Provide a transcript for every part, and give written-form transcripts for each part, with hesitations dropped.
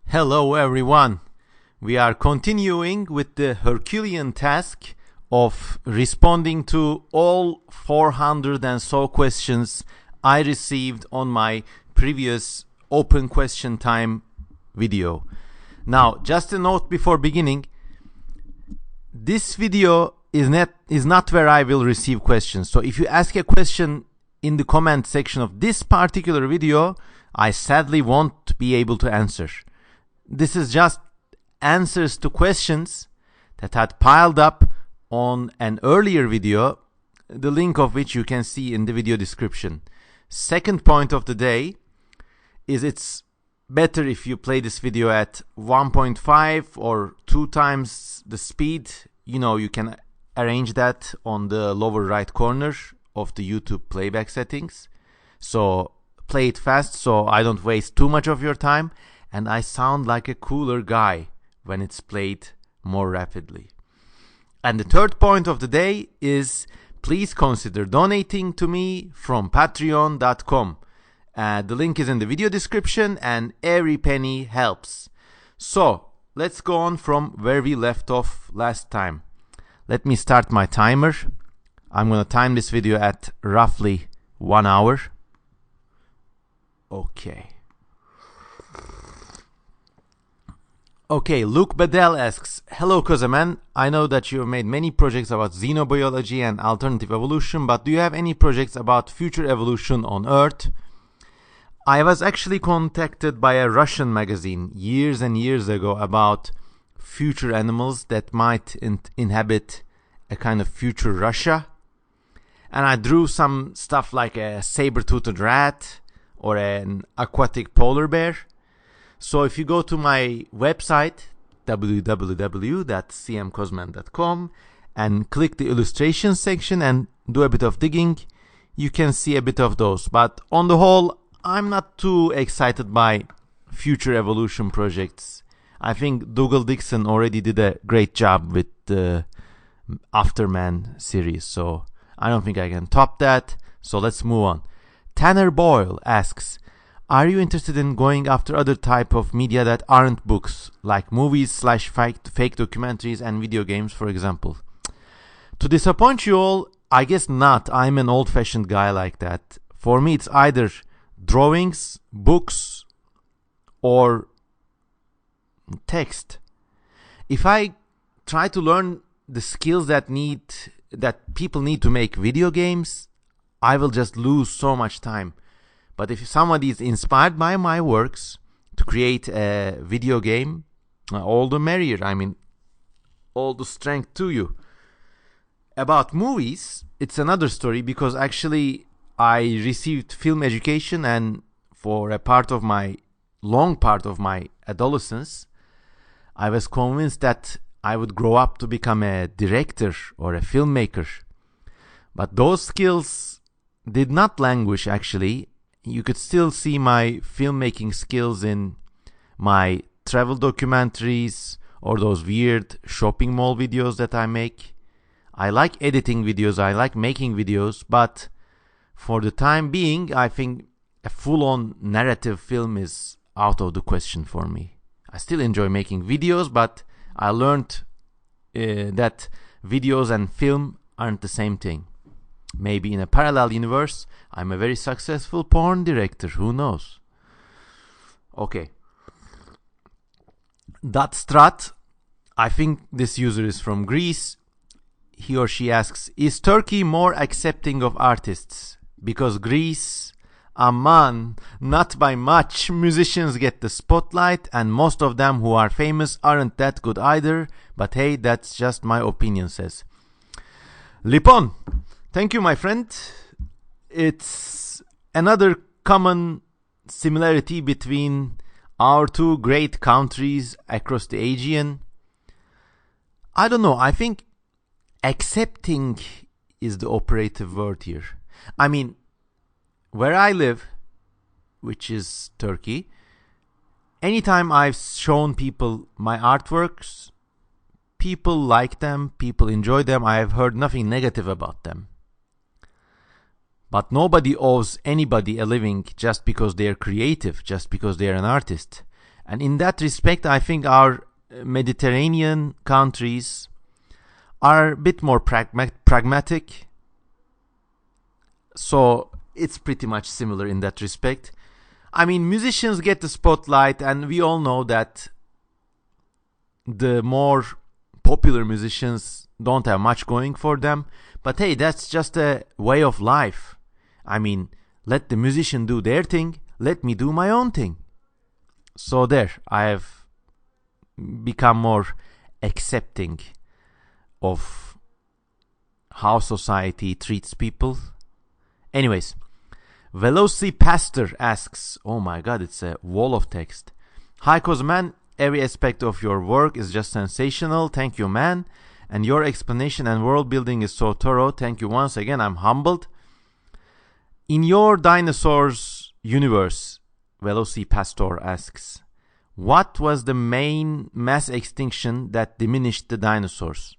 Hello everyone. We are continuing with the Herculean task of responding to all 400 and so questions I received on my previous open question time video. Now, just a note before beginning, this video is not where I will receive questions. So if you ask a question in the comment section of this particular video, I sadly won't be able to answer. This is just answers to questions that had piled up on an earlier video, the link of which you can see in the video description. Second point of the day is it's better if you play this video at 1.5 or 2 times the speed. You know, you can arrange that on the lower right corner of the YouTube playback settings. So play it fast so I don't waste too much of your time and I sound like a cooler guy when it's played more rapidly. And the third point of the day is please consider donating to me from patreon.com. The link is in the video description and every penny helps. So let's go on from where we left off last time. Let me start my timer. I'm going to time this video at roughly 1 hour. Okay, Luke Bedell asks, hello Kozaman, I know that you have made many projects about xenobiology and alternative evolution, but do you have any projects about future evolution on Earth? I was actually contacted by a Russian magazine years and years ago about future animals that might inhabit a kind of future Russia. And I drew some stuff like a saber-toothed rat or an aquatic polar bear. So if you go to my website, www.cmkozman.com, and click the illustration section and do a bit of digging, you can see a bit of those. But on the whole, I'm not too excited by future evolution projects. I think Dougal Dixon already did a great job with the Afterman series, so I don't think I can top that. So let's move on. Tanner Boyle asks, are you interested in going after other type of media that aren't books, like movies / fake documentaries and video games, for example? To disappoint you all, I guess not. I'm an old-fashioned guy like that. For me, it's either drawings, books, or text. If I try to learn the skills that people need to make video games, I will just lose so much time. But if somebody is inspired by my works to create a video game, all the merrier. I mean, all the strength to you. About movies, it's another story because actually I received film education, and for a long part of my adolescence, I was convinced that I would grow up to become a director or a filmmaker. But those skills did not languish actually. You could still see my filmmaking skills in my travel documentaries or those weird shopping mall videos that I make. I like editing videos, I like making videos, but for the time being, I think a full-on narrative film is out of the question for me. I still enjoy making videos, but I learned that videos and film aren't the same thing. Maybe in a parallel universe, I'm a very successful porn director. Who knows? Okay. Strut. I think this user is from Greece. He or she asks, is Turkey more accepting of artists? Because Greece, aman, not by much. Musicians get the spotlight, and most of them who are famous aren't that good either. But hey, that's just my opinion, says Lipon. Thank you, my friend. It's another common similarity between our two great countries across the Aegean. I don't know. I think accepting is the operative word here. I mean, where I live, which is Turkey, anytime I've shown people my artworks, people like them, people enjoy them. I have heard nothing negative about them. But nobody owes anybody a living just because they are creative, just because they are an artist. And in that respect, I think our Mediterranean countries are a bit more pragmatic. So it's pretty much similar in that respect. I mean, musicians get the spotlight, and we all know that the more popular musicians don't have much going for them. But hey, that's just a way of life. I mean, let the musician do their thing, let me do my own thing. So there, I have become more accepting of how society treats people. Anyways, Velocipastor asks, oh my god, it's a wall of text. Hi Cosman, every aspect of your work is just sensational. Thank you, man. And your explanation and world building is so thorough. Thank you once again. I'm humbled. In your dinosaurs universe, Velocipastor asks, what was the main mass extinction that diminished the dinosaurs?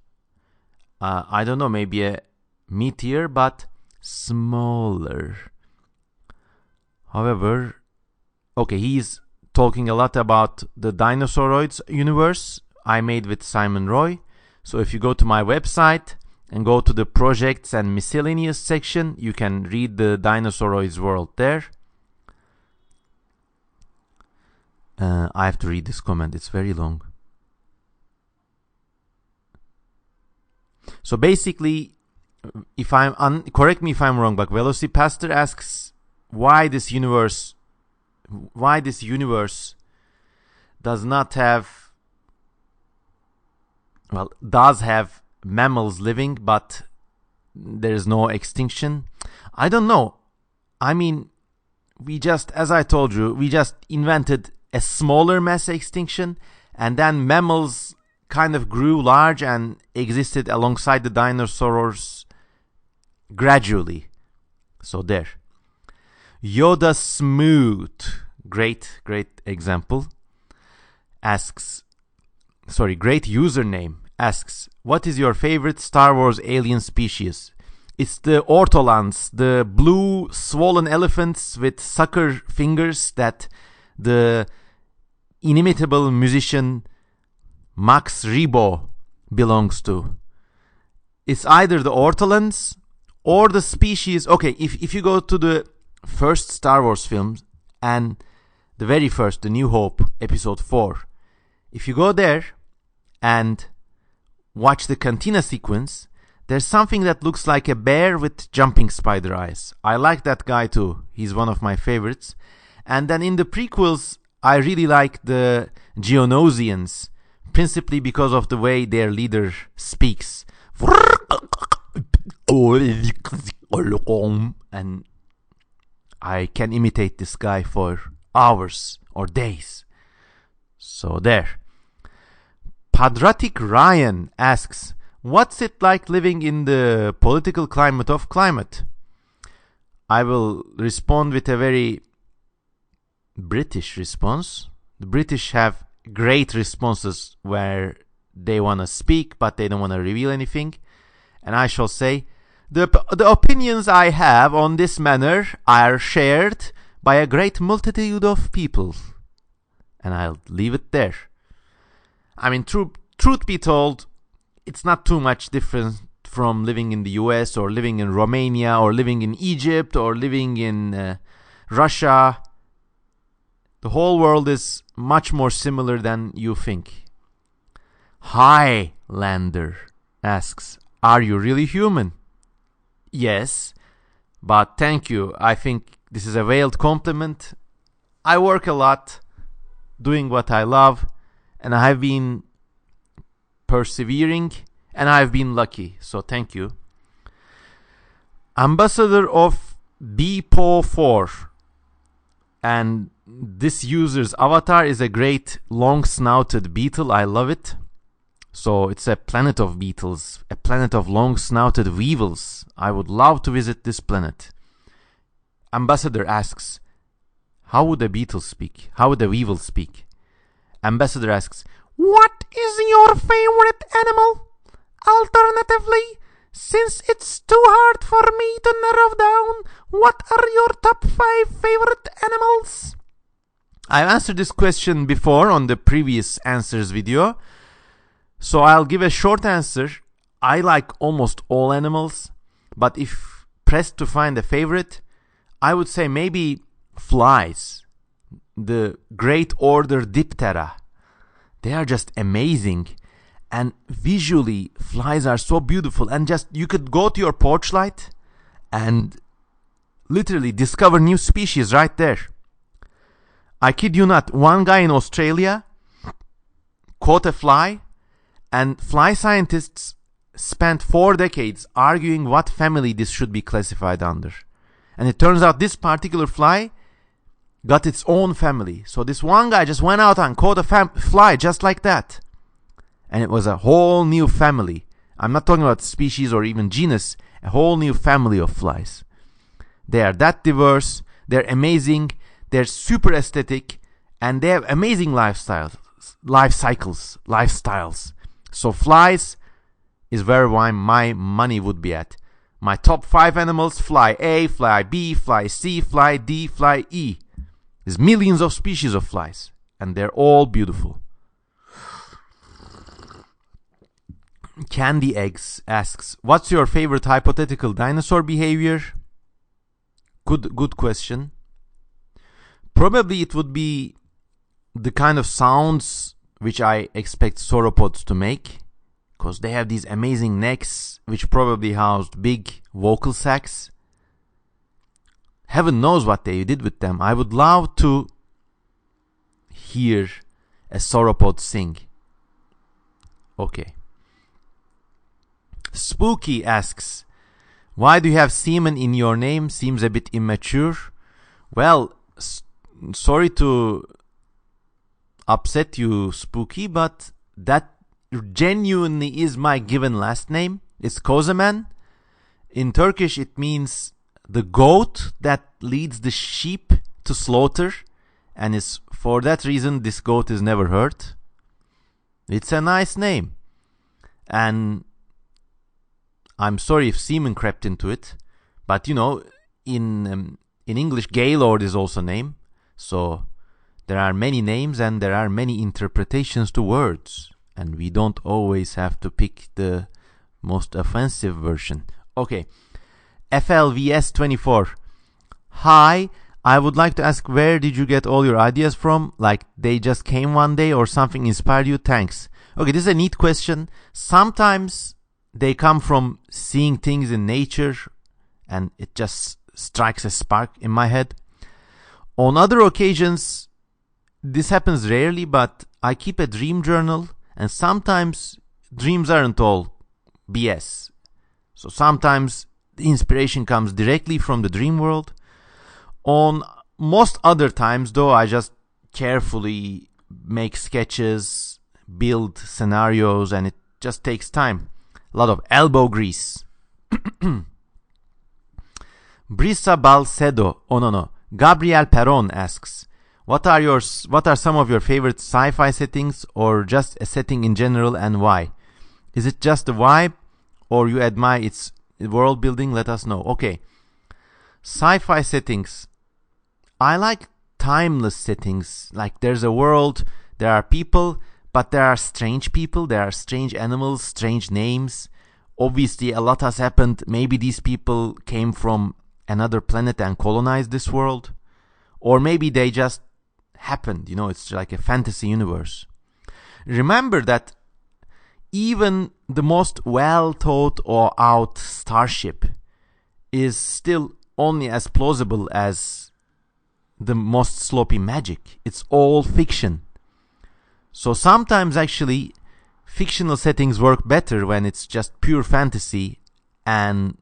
I don't know, maybe a meteor, but smaller. However, okay, he's talking a lot about the Dinosauroids universe I made with Simon Roy. So if you go to my website and go to the projects and miscellaneous section, you can read the Dinosauroids world there. I have to read this comment, it's very long. So basically, if I'm correct me if I'm wrong, but Velocipastor asks why this universe does not have, well, does have mammals living, but there is no extinction. I don't know. I mean, as I told you, we just invented a smaller mass extinction, and then mammals kind of grew large and existed alongside the dinosaurs gradually. So there. Yoda Smooth, great example, great username, asks, what is your favorite Star Wars alien species? It's the Ortolans, the blue swollen elephants with sucker fingers that the inimitable musician Max Rebo belongs to. It's either the Ortolans or the species. Okay, if you go to the first Star Wars films and the very first, The New Hope, episode 4, if you go there and watch the cantina sequence, there's something that looks like a bear with jumping spider eyes. I like that guy too. He's one of my favorites. And then in the prequels, I really like the Geonosians, principally because of the way their leader speaks. And I can imitate this guy for hours or days. So there. Padratic Ryan asks, what's it like living in the political climate of climate? I will respond with a very British response. The British have great responses where they want to speak, but they don't want to reveal anything. And I shall say, the opinions I have on this matter are shared by a great multitude of people. And I'll leave it there. I mean, truth be told, it's not too much different from living in the US or living in Romania or living in Egypt or living in Russia. The whole world is much more similar than you think. Highlander asks, are you really human? Yes, but thank you. I think this is a veiled compliment. I work a lot doing what I love, and I have been persevering, and I have been lucky. So thank you. Ambassador of BPO4, and this user's avatar is a great long-snouted beetle. I love it. So it's a planet of beetles, a planet of long-snouted weevils. I would love to visit this planet. Ambassador asks, how would a beetle speak? How would a weevil speak? Ambassador asks, what is your favorite animal? Alternatively, since it's too hard for me to narrow down, what are your top 5 favorite animals? I've answered this question before on the previous answers video, so I'll give a short answer. I like almost all animals, but if pressed to find a favorite, I would say maybe flies. The great order Diptera. They are just amazing. And visually, flies are so beautiful. And just, you could go to your porch light and literally discover new species right there. I kid you not, one guy in Australia caught a fly, and fly scientists spent 4 decades arguing what family this should be classified under. And it turns out this particular fly got its own family. So this one guy just went out and caught a fly just like that. And it was a whole new family. I'm not talking about species or even genus, a whole new family of flies. They are that diverse, they're amazing, they're super aesthetic, and they have amazing life cycles. So flies is where my money would be at. My top 5 animals: fly A, fly B, fly C, fly D, fly E. There's millions of species of flies, and they're all beautiful. Candy Eggs asks, what's your favorite hypothetical dinosaur behavior? Good question. Probably it would be the kind of sounds which I expect sauropods to make, because they have these amazing necks which probably housed big vocal sacs. Heaven knows what they did with them. I would love to hear a sauropod sing. Okay. Spooky asks, why do you have semen in your name? Seems a bit immature. Well, sorry to upset you, Spooky, but that genuinely is my given last name. It's Kozeman. In Turkish, it means the goat that leads the sheep to slaughter, and is for that reason this goat is never hurt. It's a nice name, and I'm sorry if semen crept into it, but you know, in English, Gaylord is also a name, so there are many names and there are many interpretations to words, and we don't always have to pick the most offensive version. Okay, FLVS24. Hi, I would like to ask, where did you get all your ideas from? Like, they just came one day or something inspired you? Thanks. Okay, this is a neat question. Sometimes they come from seeing things in nature and it just strikes a spark in my head. On other occasions, this happens rarely, but I keep a dream journal, and sometimes dreams aren't all BS. So sometimes the inspiration comes directly from the dream world. On most other times, though, I just carefully make sketches, build scenarios, and it just takes time. A lot of elbow grease. Brisa Balcedo. Oh no. Gabriel Peron asks, what are some of your favorite sci-fi settings, or just a setting in general, and why? Is it just a vibe, or you admire its world building? Let us know. Okay. Sci-fi settings. I like timeless settings. Like, there's a world, there are people, but there are strange people, there are strange animals, strange names. Obviously, a lot has happened. Maybe these people came from another planet and colonized this world. Or maybe they just happened. You know, it's like a fantasy universe. Remember that even the most well thought out starship is still only as plausible as the most sloppy magic. It's all fiction. So sometimes actually fictional settings work better when it's just pure fantasy and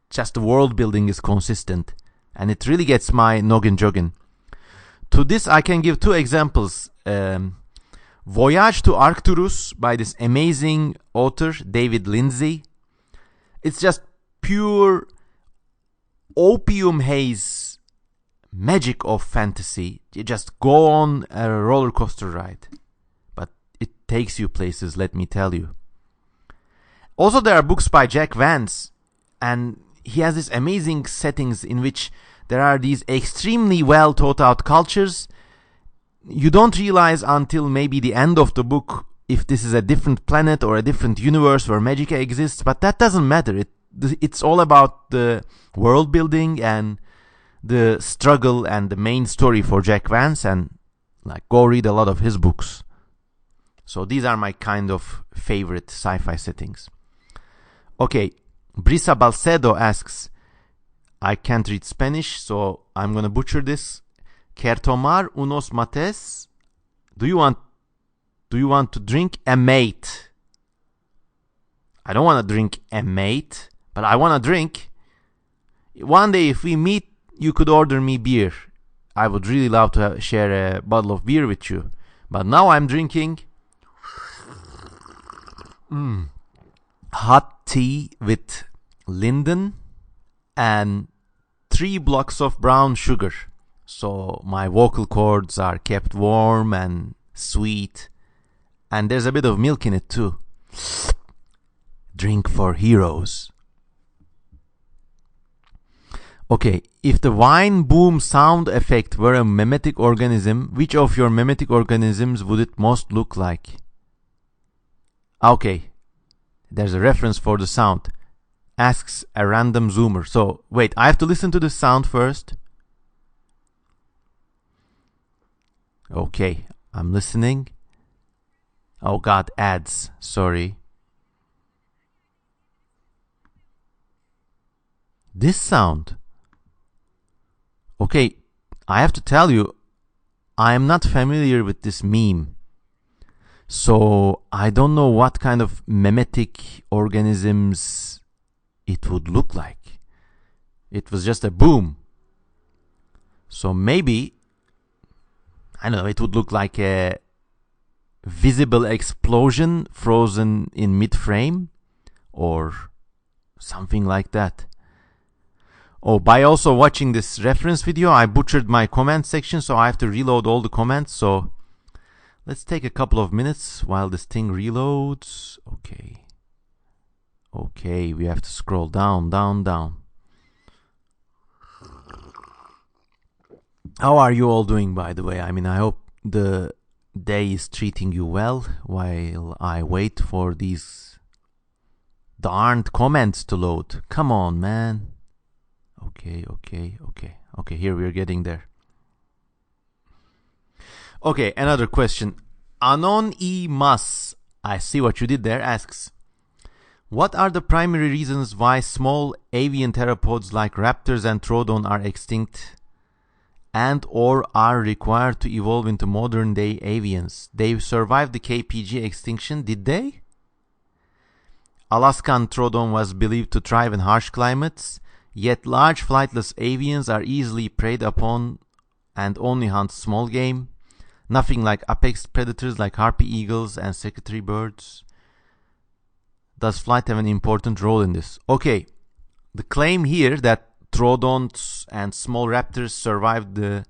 just the world building is consistent, and it really gets my noggin jogging. To this I can give 2 examples. Voyage to Arcturus by this amazing author David Lindsay. It's just pure opium haze magic of fantasy. You just go on a roller coaster ride, but it takes you places, let me tell you. Also, there are books by Jack Vance, and he has these amazing settings in which there are these extremely well thought out cultures, you don't realize until maybe the end of the book if this is a different planet or a different universe where magic exists, but that doesn't matter. It's all about the world building and the struggle and the main story for Jack Vance, and like go read a lot of his books. So these are my kind of favorite sci-fi settings. Okay, Brisa Balcedo asks, I can't read Spanish, so I'm gonna butcher this. Quer tomar unos mates? Do you want to drink a mate? I don't want to drink a mate, but I want to drink. One day if we meet, you could order me beer. I would really love to share a bottle of beer with you. But now I'm drinking hot tea with linden and 3 blocks of brown sugar. So my vocal cords are kept warm and sweet. And there's a bit of milk in it too. Drink for heroes. Okay, if the wine boom sound effect were a mimetic organism, which of your mimetic organisms would it most look like? Okay, there's a reference for the sound. Asks a random zoomer. So, wait, I have to listen to the sound first. Okay, I'm listening. Oh god, ads. Sorry. This sound. Okay, I have to tell you, I am not familiar with this meme. So, I don't know what kind of mimetic organisms it would look like. It was just a boom. So maybe, I don't know, it would look like a visible explosion frozen in mid-frame or something like that. Oh, by also watching this reference video, I butchered my comment section, so I have to reload all the comments. So let's take a couple of minutes while this thing reloads. Okay, we have to scroll down. How are you all doing, by the way? I mean, I hope the day is treating you well while I wait for these darned comments to load. Come on, man. Okay, here we're getting there. Okay, another question. Anon E. Mas, I see what you did there, asks, what are the primary reasons why small avian theropods like raptors and troodon are extinct and or are required to evolve into modern day avians? They survived the KPG extinction, did they? Alaskan troodon was believed to thrive in harsh climates, yet large flightless avians are easily preyed upon and only hunt small game. Nothing like apex predators like harpy eagles and secretary birds. Does flight have an important role in this? Okay, the claim here that troodons and small raptors survived the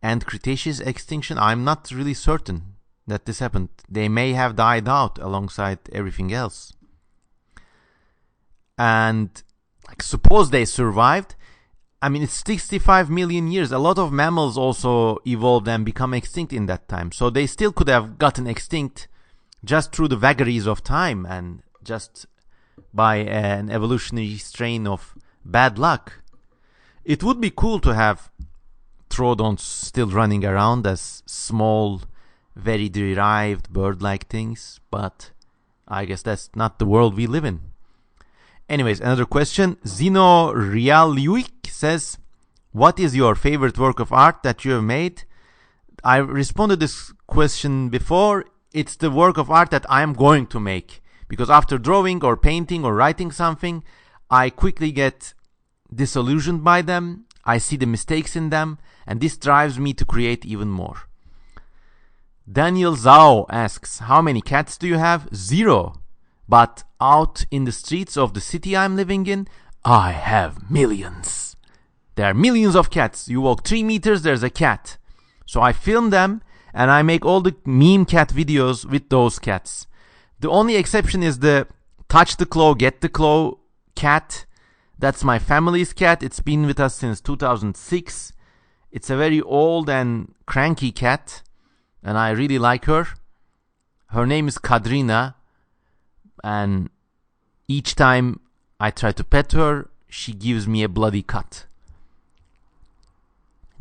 end Cretaceous extinction, I'm not really certain that this happened. They may have died out alongside everything else. And suppose they survived. I mean, it's 65 million years. A lot of mammals also evolved and become extinct in that time. So they still could have gotten extinct just through the vagaries of time and just by an evolutionary strain of bad luck. It would be cool to have troodons still running around as small, very derived bird-like things, but I guess that's not the world we live in. Anyways, another question. Zino Rialuik says, what is your favorite work of art that you have made? I responded this question before. It's the work of art that I am going to make. Because after drawing or painting or writing something, I quickly get disillusioned by them. I see the mistakes in them. And this drives me to create even more. Daniel Zhao asks, how many cats do you have? 0. But out in the streets of the city I'm living in, I have millions. There are millions of cats. You walk 3 meters, there's a cat. So I film them and I make all the meme cat videos with those cats. The only exception is the touch the claw, get the claw cat. That's my family's cat. It's been with us since 2006. It's a very old and cranky cat, and I really like her. Her name is Kadrina, and each time I try to pet her, she gives me a bloody cut.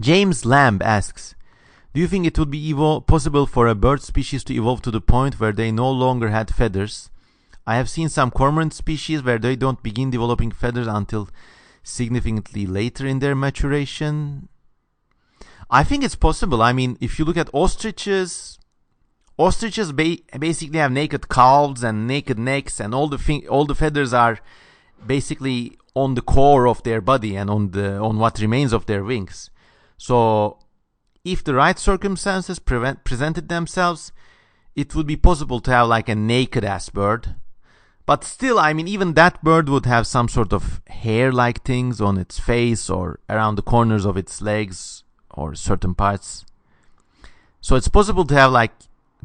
James Lamb asks, do you think it would be possible for a bird species to evolve to the point where they no longer had feathers? I have seen some cormorant species where they don't begin developing feathers until significantly later in their maturation. I think it's possible. I mean, if you look at ostriches basically have naked calves and naked necks, and all the feathers are basically on the core of their body and on what remains of their wings. So if the right circumstances presented themselves, it would be possible to have like a naked ass bird. But still, I mean, even that bird would have some sort of hair-like things on its face or around the corners of its legs or certain parts. So it's possible to have like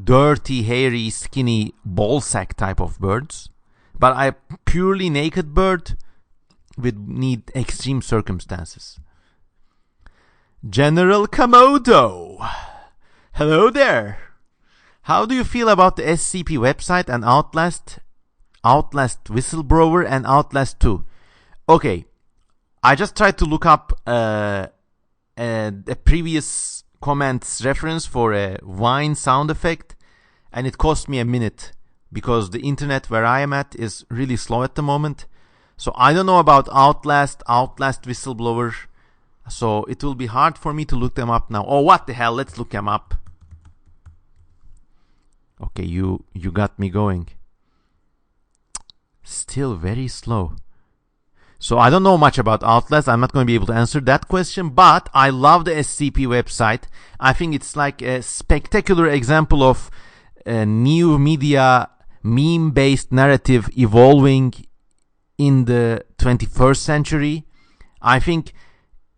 dirty, hairy, skinny, ball sack type of birds. But a purely naked bird would need extreme circumstances. General Komodo. Hello there. How do you feel about the SCP website and Outlast Whistleblower, and Outlast 2? Okay, I just tried to look up a previous comment's reference for a whine sound effect, and it cost me a minute because the internet where I am at is really slow at the moment. So I don't know about Outlast Whistleblower, so it will be hard for me to look them up now. Oh, what the hell, let's look them up. Okay, you got me going. Still very slow. So I don't know much about Outlast. I'm not going to be able to answer that question, but I love the SCP website. I think it's like a spectacular example of a new media meme-based narrative evolving in the 21st century. I think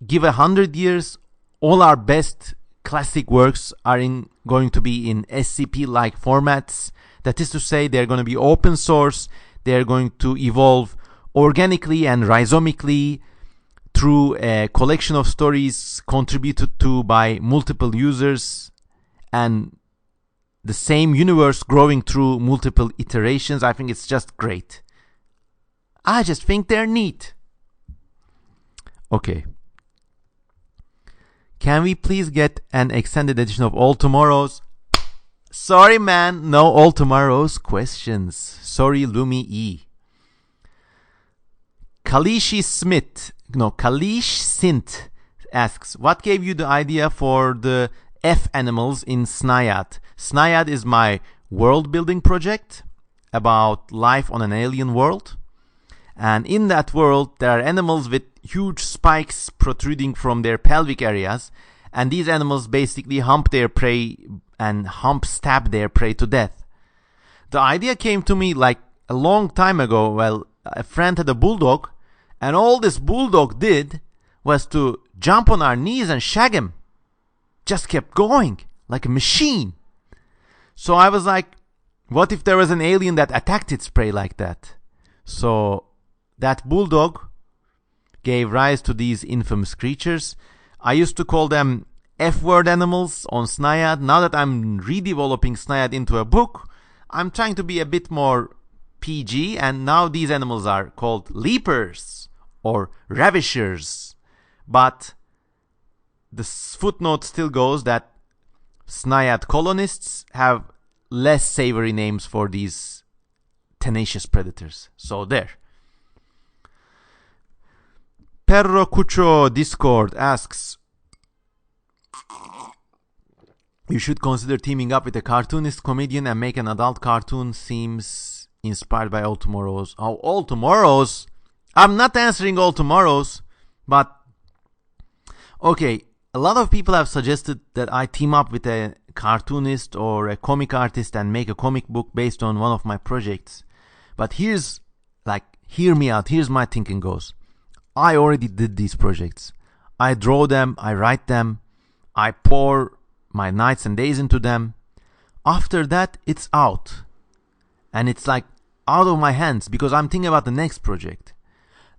give 100 years, all our best classic works are going to be in SCP-like formats. That is to say, they're going to be open source. They're going to evolve organically and rhizomically through a collection of stories contributed to by multiple users, and the same universe growing through multiple iterations. I think it's just great. I just think they're neat. Okay. Can we please get an extended edition of All Tomorrow's? Sorry, man, no All Tomorrow's questions. Sorry, Lumi E. Kalish Sint asks, what gave you the idea for the F animals in Snide? Snide is my world building project about life on an alien world. And in that world, there are animals with huge spikes protruding from their pelvic areas. And these animals basically hump their prey and stab their prey to death. The idea came to me like a long time ago. Well, a friend had a bulldog, and all this bulldog did was to jump on our knees and shag him. Just kept going like a machine. So I was like, what if there was an alien that attacked its prey like that? So that bulldog gave rise to these infamous creatures. I used to call them F-word animals on Snide. Now that I'm redeveloping Snide into a book, I'm trying to be a bit more PG, and now these animals are called leapers or ravishers. But the footnote still goes that Snide colonists have less savory names for these tenacious predators. So there. Perro Cucho Discord asks, you should consider teaming up with a cartoonist comedian and make an adult cartoon. Seems inspired by All Tomorrow's. Oh, All Tomorrow's? I'm not answering All Tomorrow's, but okay, a lot of people have suggested that I team up with a cartoonist or a comic artist and make a comic book based on one of my projects. But hear me out, here's my thinking goes. I already did these projects. I draw them, I write them, I pour my nights and days into them. After that, it's out. And it's like out of my hands because I'm thinking about the next project.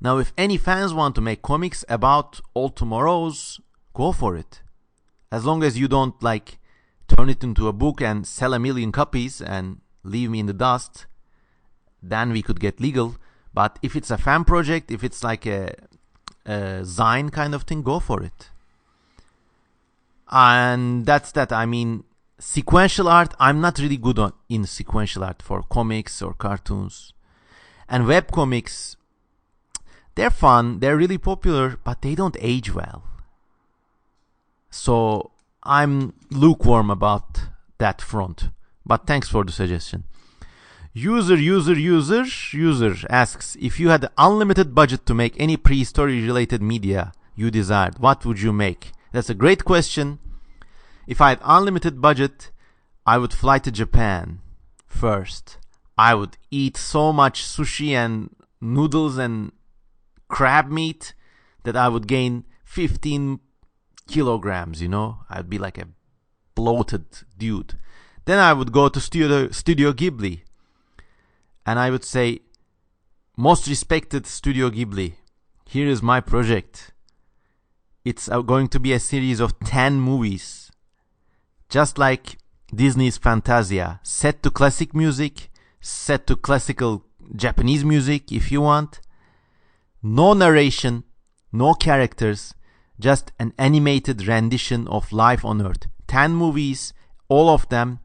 Now, if any fans want to make comics about All Tomorrow's, go for it. As long as you don't like turn it into a book and sell 1 million copies and leave me in the dust, then we could get legal. But if it's a fan project, if it's like a Zine kind of thing, go for it. And that's that. I mean, sequential art, I'm not really good in sequential art for comics or cartoons. And webcomics, they're fun, they're really popular, but they don't age well. So I'm lukewarm about that front. But thanks for the suggestion. User asks, if you had unlimited budget to make any prehistory related media you desired, what would you make? That's a great question. If I had unlimited budget, I would fly to Japan first. I would eat so much sushi and noodles and crab meat that I would gain 15 kilograms, you know? I'd be like a bloated dude. Then I would go to Studio Ghibli. And I would say, most respected Studio Ghibli, here is my project. It's going to be a series of 10 movies. Just like Disney's Fantasia. Set to classic music. Set to classical Japanese music if you want. No narration. No characters. Just an animated rendition of life on Earth. 10 movies. All of them.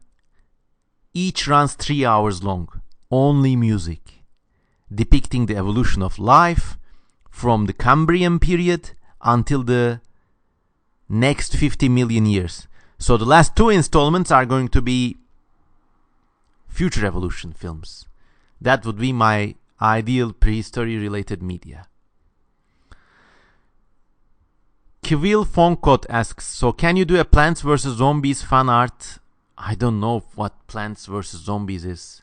Each runs 3 hours long. Only music. Depicting the evolution of life from the Cambrian period until the next 50 million years. So the last 2 installments are going to be future evolution films. That would be my ideal prehistory related media. Kivil Fonkot asks, so can you do a Plants vs. Zombies fan art? I don't know what Plants vs. Zombies is.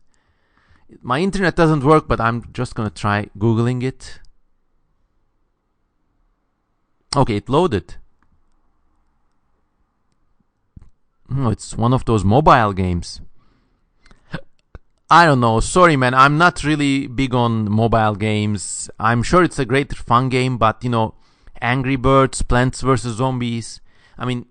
My internet doesn't work, but I'm just gonna try Googling it. Okay, it loaded. No, it's one of those mobile games. I don't know. Sorry, man. I'm not really big on mobile games. I'm sure it's a great fun game, but, you know, Angry Birds, Plants vs. Zombies. I mean,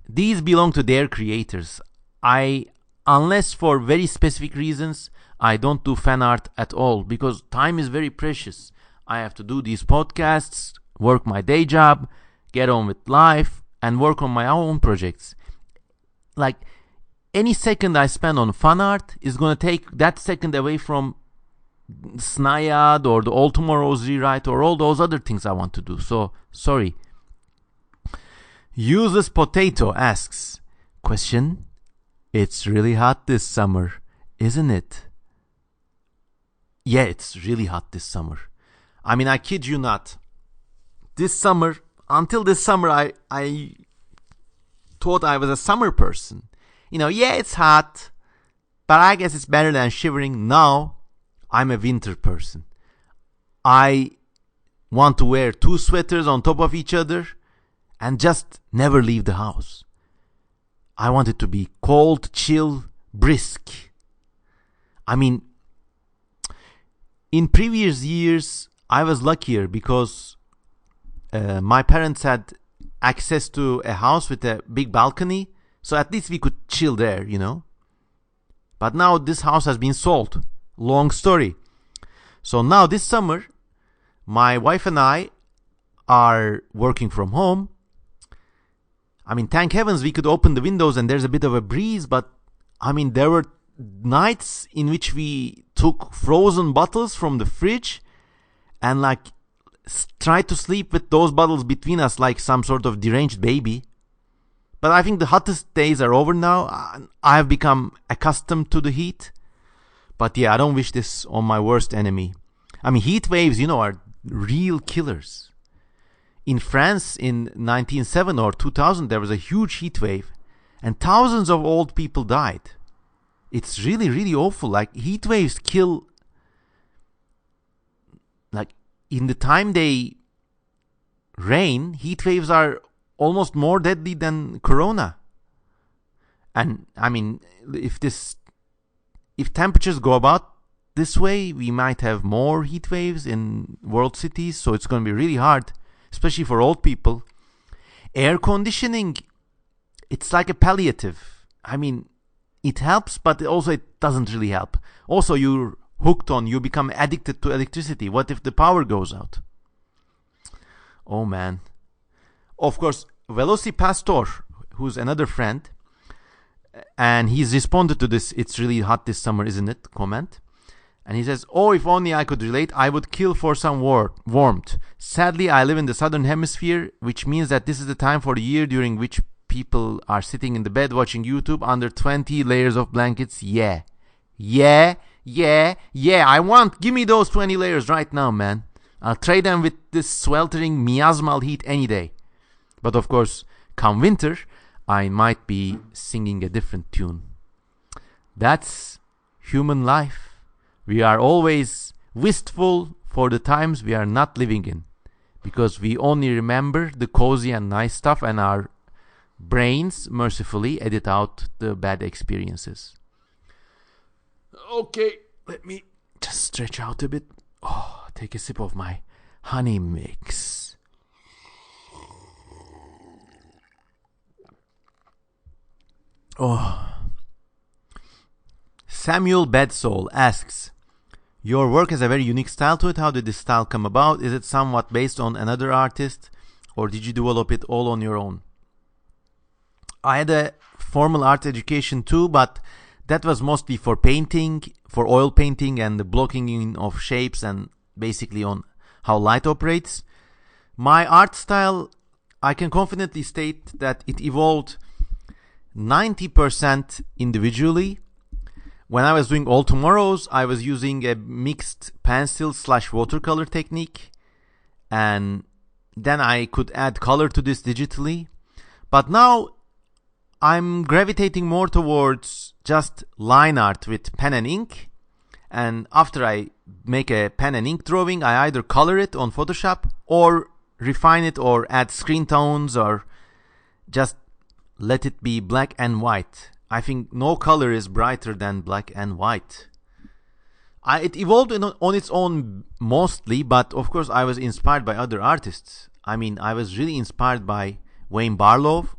these belong to their creators. Unless for very specific reasons, I don't do fan art at all because time is very precious. I have to do these podcasts, work my day job, get on with life, and work on my own projects. Like, any second I spend on fan art is going to take that second away from Snide or the All Tomorrow's Rewrite or all those other things I want to do. So, sorry. Useless Potato asks, question, it's really hot this summer, isn't it? Yeah, it's really hot this summer. I mean, I kid you not. Until this summer, I thought I was a summer person. You know, yeah, it's hot, but I guess it's better than shivering. Now, I'm a winter person. I want to wear 2 sweaters on top of each other and just never leave the house. I want it to be cold, chill, brisk. I mean, in previous years, I was luckier because my parents had access to a house with a big balcony. So at least we could chill there, you know. But now this house has been sold. Long story. So now this summer, my wife and I are working from home. I mean, thank heavens we could open the windows and there's a bit of a breeze. But, I mean, there were nights in which we took frozen bottles from the fridge and, like, tried to sleep with those bottles between us like some sort of deranged baby. But I think the hottest days are over now. I have become accustomed to the heat. But yeah, I don't wish this on my worst enemy. I mean, heat waves, you know, are real killers. In France in 1907 or 2000, there was a huge heat wave. And thousands of old people died. It's really, really awful. Like, heat waves kill... Like, in the time they rain, heat waves are almost more deadly than corona. And I mean, if temperatures go about this way, we might have more heat waves in world cities. So it's going to be really hard, especially for old people. Air conditioning, it's like a palliative. I mean, it helps, but also it doesn't really help. Also, you're hooked on, you become addicted to electricity. What if the power goes out? Oh man. Of course, Velocipastor, who's another friend, and he's responded to this "it's really hot this summer, isn't it?" comment. And he says, "Oh, if only I could relate, I would kill for some warmth. Sadly, I live in the southern hemisphere, which means that this is the time for the year during which people are sitting in the bed watching YouTube under 20 layers of blankets. Yeah. Give me those 20 layers right now, man. I'll trade them with this sweltering miasmal heat any day. But of course, come winter, I might be singing a different tune. That's human life. We are always wistful for the times we are not living in, because we only remember the cozy and nice stuff, and our brains mercifully edit out the bad experiences. Okay, let me just stretch out a bit. Oh, take a sip of my honey mix. Oh. Samuel Bedsoul asks, your work has a very unique style to it. How did this style come about? Is it somewhat based on another artist, or did you develop it all on your own? I had a formal art education too, but that was mostly for painting, for oil painting and the blocking in of shapes, and basically on how light operates. My art style, I can confidently state that it evolved 90% individually. When I was doing All Tomorrows, I was using a mixed pencil/watercolor technique, and then I could add color to this digitally. But now I'm gravitating more towards just line art with pen and ink, and after I make a pen and ink drawing, I either color it on Photoshop or refine it or add screen tones or just let it be black and white. I think no color is brighter than black and white. It evolved on its own mostly, but of course I was inspired by other artists. I mean, I was really inspired by Wayne Barlow,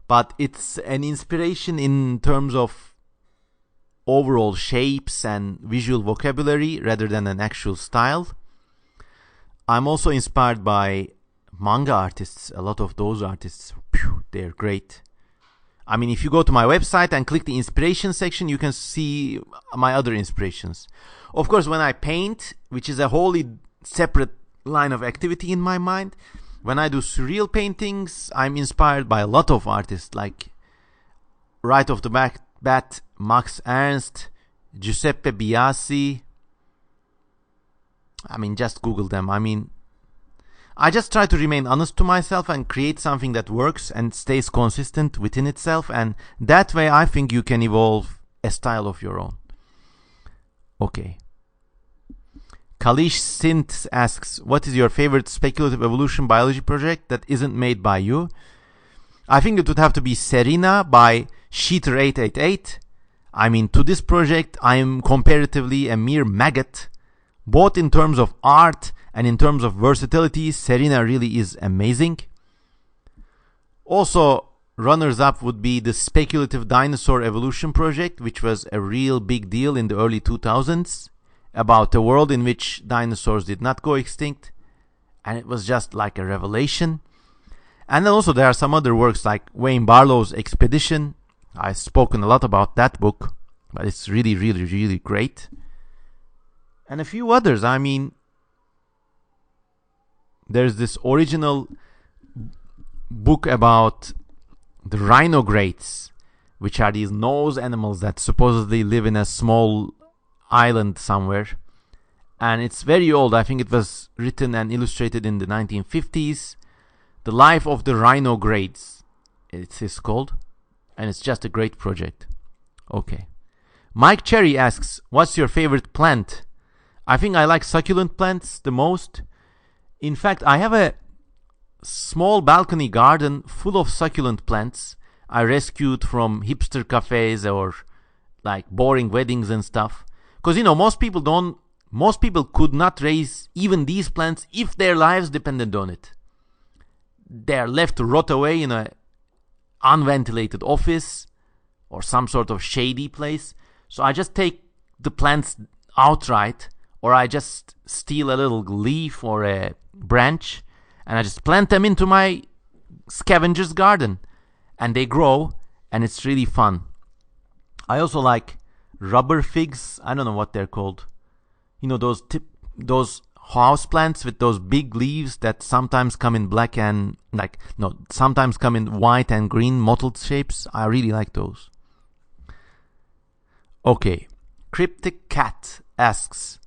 but it's an inspiration in terms of overall shapes and visual vocabulary rather than an actual style. I'm also inspired by manga artists. A lot of those artists, they're great. I mean, if you go to my website and click the inspiration section, you can see my other inspirations. Of course, when I paint, which is a wholly separate line of activity in my mind, when I do surreal paintings, I'm inspired by a lot of artists, like right off the bat, Max Ernst, Giuseppe Biasi. I mean, just Google them. I mean, I just try to remain honest to myself and create something that works and stays consistent within itself, and that way I think you can evolve a style of your own. Okay. Kalish Sint asks, what is your favorite speculative evolution biology project that isn't made by you? I think it would have to be Serena by Sheeter888. I mean, to this project, I am comparatively a mere maggot. Both in terms of art and in terms of versatility, Serena really is amazing. Also, runners-up would be the Speculative Dinosaur Evolution Project, which was a real big deal in the early 2000s, about a world in which dinosaurs did not go extinct, and it was just like a revelation. And then also there are some other works like Wayne Barlow's Expedition. I've spoken a lot about that book, but it's really, really, really great. And a few others. I mean, there's this original book about the rhinogrades, which are these nose animals that supposedly live in a small island somewhere. And it's very old. I think it was written and illustrated in the 1950s. The Life of the Rhinogrades, it's called. And it's just a great project. Okay. Mike Cherry asks, what's your favorite plant? I think I like succulent plants the most. In fact, I have a small balcony garden full of succulent plants I rescued from hipster cafes or like boring weddings and stuff. Because, you know, most people could not raise even these plants if their lives depended on it. they're left to rot away in a unventilated office or some sort of shady place. So I just take the plants outright, or I just steal a little leaf or a branch and I just plant them into my scavenger's garden, and they grow, and it's really fun. I also like rubber figs. I don't know what they're called. You know, those house plants with those big leaves that sometimes come in black and sometimes come in white and green mottled shapes. I really like those. Okay, Cryptic Cat asks,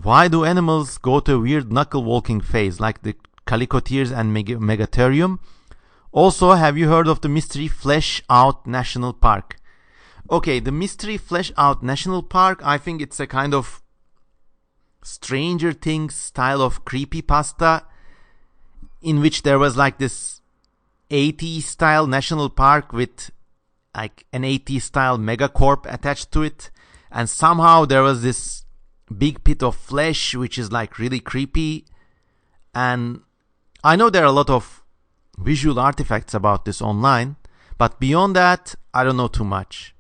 why do animals go to a weird knuckle walking phase like the calicoteers and megatherium? Also, have you heard of the Mystery Flesh Out National Park? Okay, the Mystery Flesh Out National Park, I think it's a kind of Stranger Things style of creepypasta in which there was like this 80s style national park with like an 80s style megacorp attached to it, and somehow there was this big pit of flesh which is like really creepy. And I know there are a lot of visual artifacts about this online, but beyond that I don't know too much.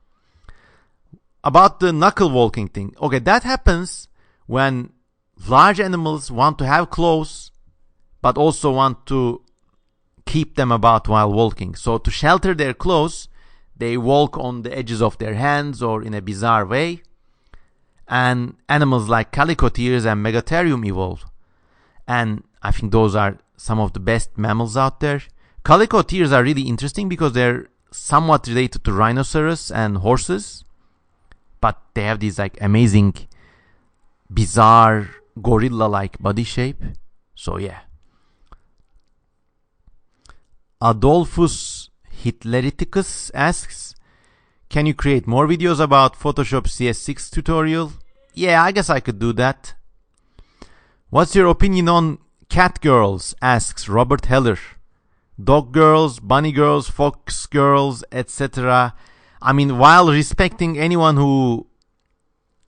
About the knuckle walking thing, okay, that happens when large animals want to have claws but also want to keep them about while walking. So to shelter their claws, they walk on the edges of their hands or in a bizarre way. And animals like calicoteers and megatherium evolve. And I think those are some of the best mammals out there. Calicoteers are really interesting because they're somewhat related to rhinoceros and horses, but they have these like amazing, bizarre, gorilla-like body shape. So yeah. Adolphus Hitleriticus asks, can you create more videos about Photoshop CS6 tutorial? Yeah, I guess I could do that. What's your opinion on cat girls? Asks Robert Heller. Dog girls, bunny girls, fox girls, etc. I mean, while respecting anyone who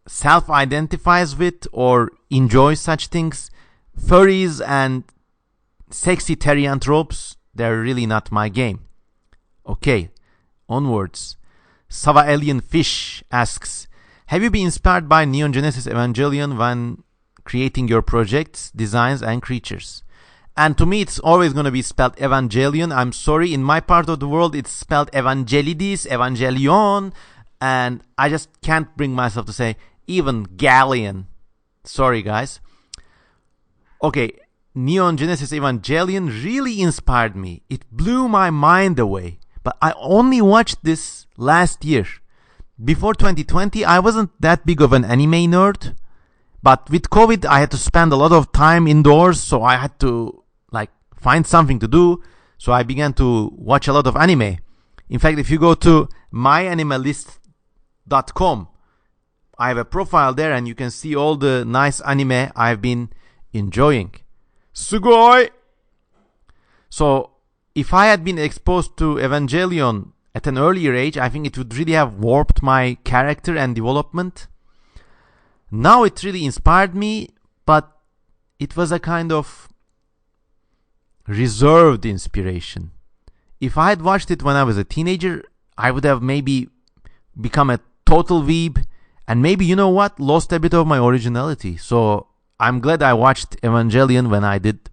self-identifies with or enjoys such things, furries and sexy therianthropes, they're really not my game. Okay, onwards. Sava Alien Fish asks, have you been inspired by Neon Genesis Evangelion when creating your projects, designs, and creatures? And to me, it's always going to be spelled Evangelion. I'm sorry, in my part of the world, it's spelled Evangelidis, Evangelion, and I just can't bring myself to say even Galleon. Sorry, guys. Okay, Neon Genesis Evangelion really inspired me. It blew my mind away. But I only watched this last year. Before 2020, I wasn't that big of an anime nerd. But with COVID, I had to spend a lot of time indoors, so I had to find something to do. So I began to watch a lot of anime. In fact, if you go to myanimelist.com, I have a profile there and you can see all the nice anime I've been enjoying. Sugoi! So, if I had been exposed to Evangelion at an earlier age, I think it would really have warped my character and development. Now it really inspired me, but it was a kind of reserved inspiration. If I had watched it when I was a teenager, I would have maybe become a total weeb and maybe, you know what, lost a bit of my originality. So I'm glad I watched Evangelion when I did.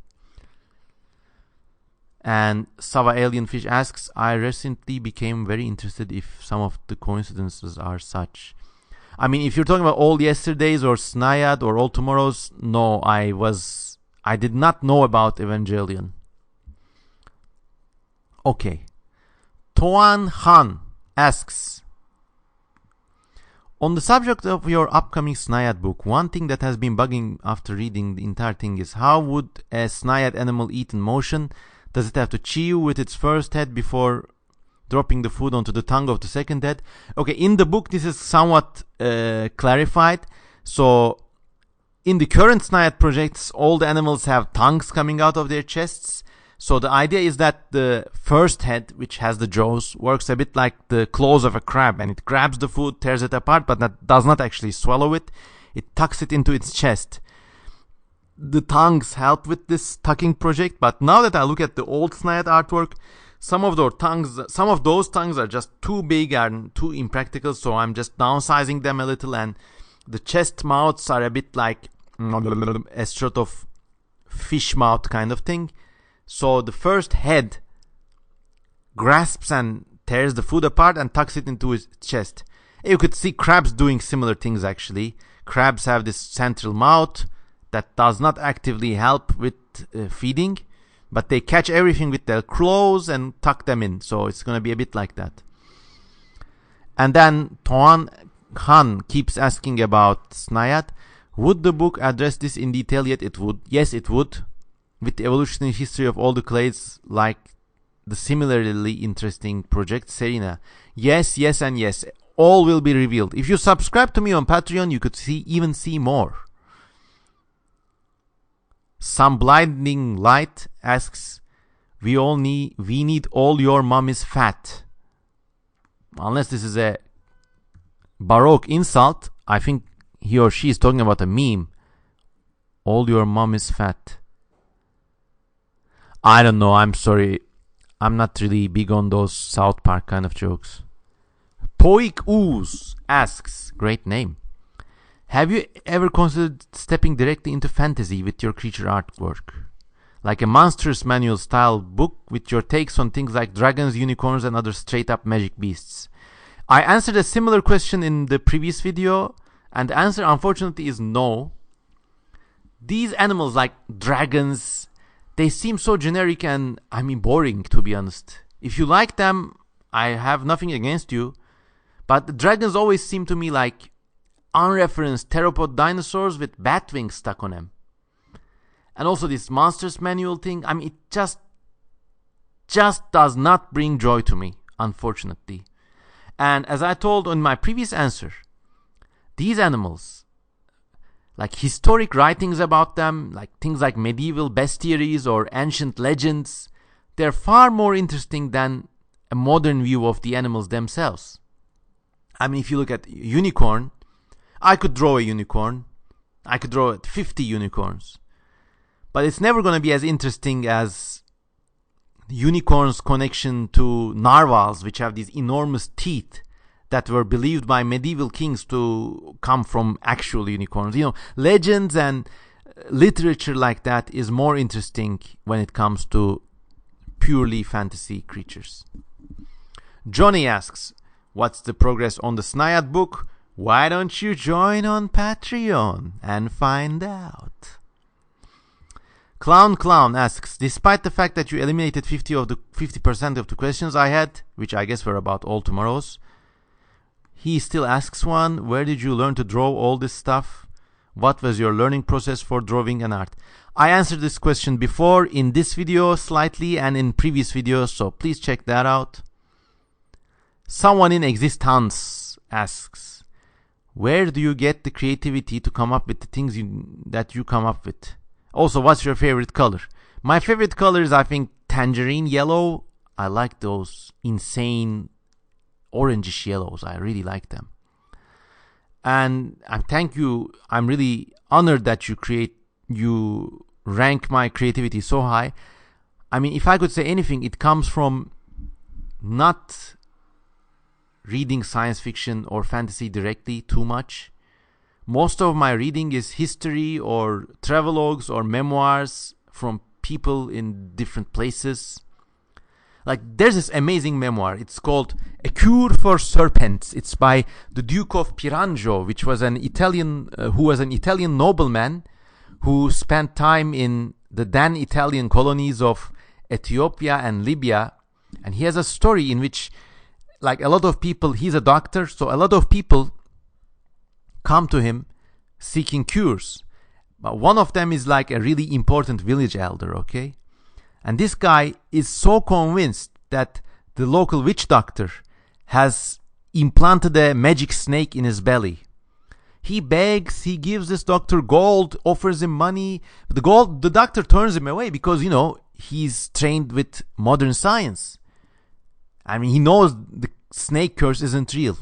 And Sava Alien Fish asks, I recently became very interested if some of the coincidences are such. I mean, if you're talking about All Yesterdays or Snide or All Tomorrows, no, I did not know about Evangelion. Okay. Tian Han asks, on the subject of your upcoming Snide book, one thing that has been bugging after reading the entire thing is how would a Snide animal eat in motion? Does it have to chew with its first head before dropping the food onto the tongue of the second head? Okay, in the book this is somewhat clarified. So in the current Snide projects, all the animals have tongues coming out of their chests. So the idea is that the first head, which has the jaws, works a bit like the claws of a crab, and it grabs the food, tears it apart, but that does not actually swallow it. It tucks it into its chest. the tongues help with this tucking project, but now that I look at the old Snide artwork, some of those tongues are just too big and too impractical, so I'm just downsizing them a little, and the chest mouths are a bit like a sort of fish mouth kind of thing. So the first head grasps and tears the food apart and tucks it into his chest. You could see crabs doing similar things actually. Crabs have this central mouth that does not actively help with feeding, but they catch everything with their claws and tuck them in. So it's going to be a bit like that. And then Tian Han keeps asking about Snide. Would the book address this in detail yet? It would. Yes, it would. With the evolutionary history of all the clades, like the similarly interesting project Serena. Yes, yes, and yes. All will be revealed. If you subscribe to me on Patreon, you could even see more. Some blinding light asks, we need all your mommy's fat. Unless this is a Baroque insult, I think he or she is talking about a meme. All your mommy's fat. I don't know, I'm sorry. I'm not really big on those South Park kind of jokes. Poik Ooze asks, great name. Have you ever considered stepping directly into fantasy with your creature artwork? Like a monstrous manual style book with your takes on things like dragons, unicorns, and other straight up magic beasts. I answered a similar question in the previous video, and the answer unfortunately is no. These animals like dragons, they seem so generic and, boring, to be honest. If you like them, I have nothing against you. But the dragons always seem to me like unreferenced theropod dinosaurs with bat wings stuck on them. And also this monsters manual thing, it just does not bring joy to me, unfortunately. And as I told in my previous answer, these animals, like historic writings about them, like things like medieval bestiaries or ancient legends, they're far more interesting than a modern view of the animals themselves. If you look at unicorn, I could draw a unicorn. I could draw 50 unicorns. But it's never going to be as interesting as unicorns' connection to narwhals, which have these enormous teeth that were believed by medieval kings to come from actual unicorns. Legends and literature like that is more interesting when it comes to purely fantasy creatures. Johnny asks, what's the progress on the Snide book? Why don't you join on Patreon and find out? Clown asks, despite the fact that you eliminated 50% of the questions I had, which I guess were about all tomorrow's, he still asks one, where did you learn to draw all this stuff? What was your learning process for drawing and art? I answered this question before in this video slightly and in previous videos, so please check that out. Someone in existence asks, where do you get the creativity to come up with the things that you come up with? Also, what's your favorite color? My favorite color is, I think, tangerine yellow. I like those insane orangish yellows. I really like them. And thank you. I'm really honored that you rank my creativity so high. If I could say anything, it comes from not reading science fiction or fantasy directly too much. Most of my reading is history or travelogues or memoirs from people in different places. Like, there's this amazing memoir. It's called A Cure for Serpents. It's by the Duke of Pirango, which was an Italian nobleman who spent time in the then Italian colonies of Ethiopia and Libya. And he has a story in which, like, a lot of people, he's a doctor, so a lot of people come to him seeking cures. But one of them is like a really important village elder, okay? And this guy is so convinced that the local witch doctor has implanted a magic snake in his belly. He begs, he gives this doctor gold, offers him money. But the doctor turns him away because, he's trained with modern science. He knows the snake curse isn't real.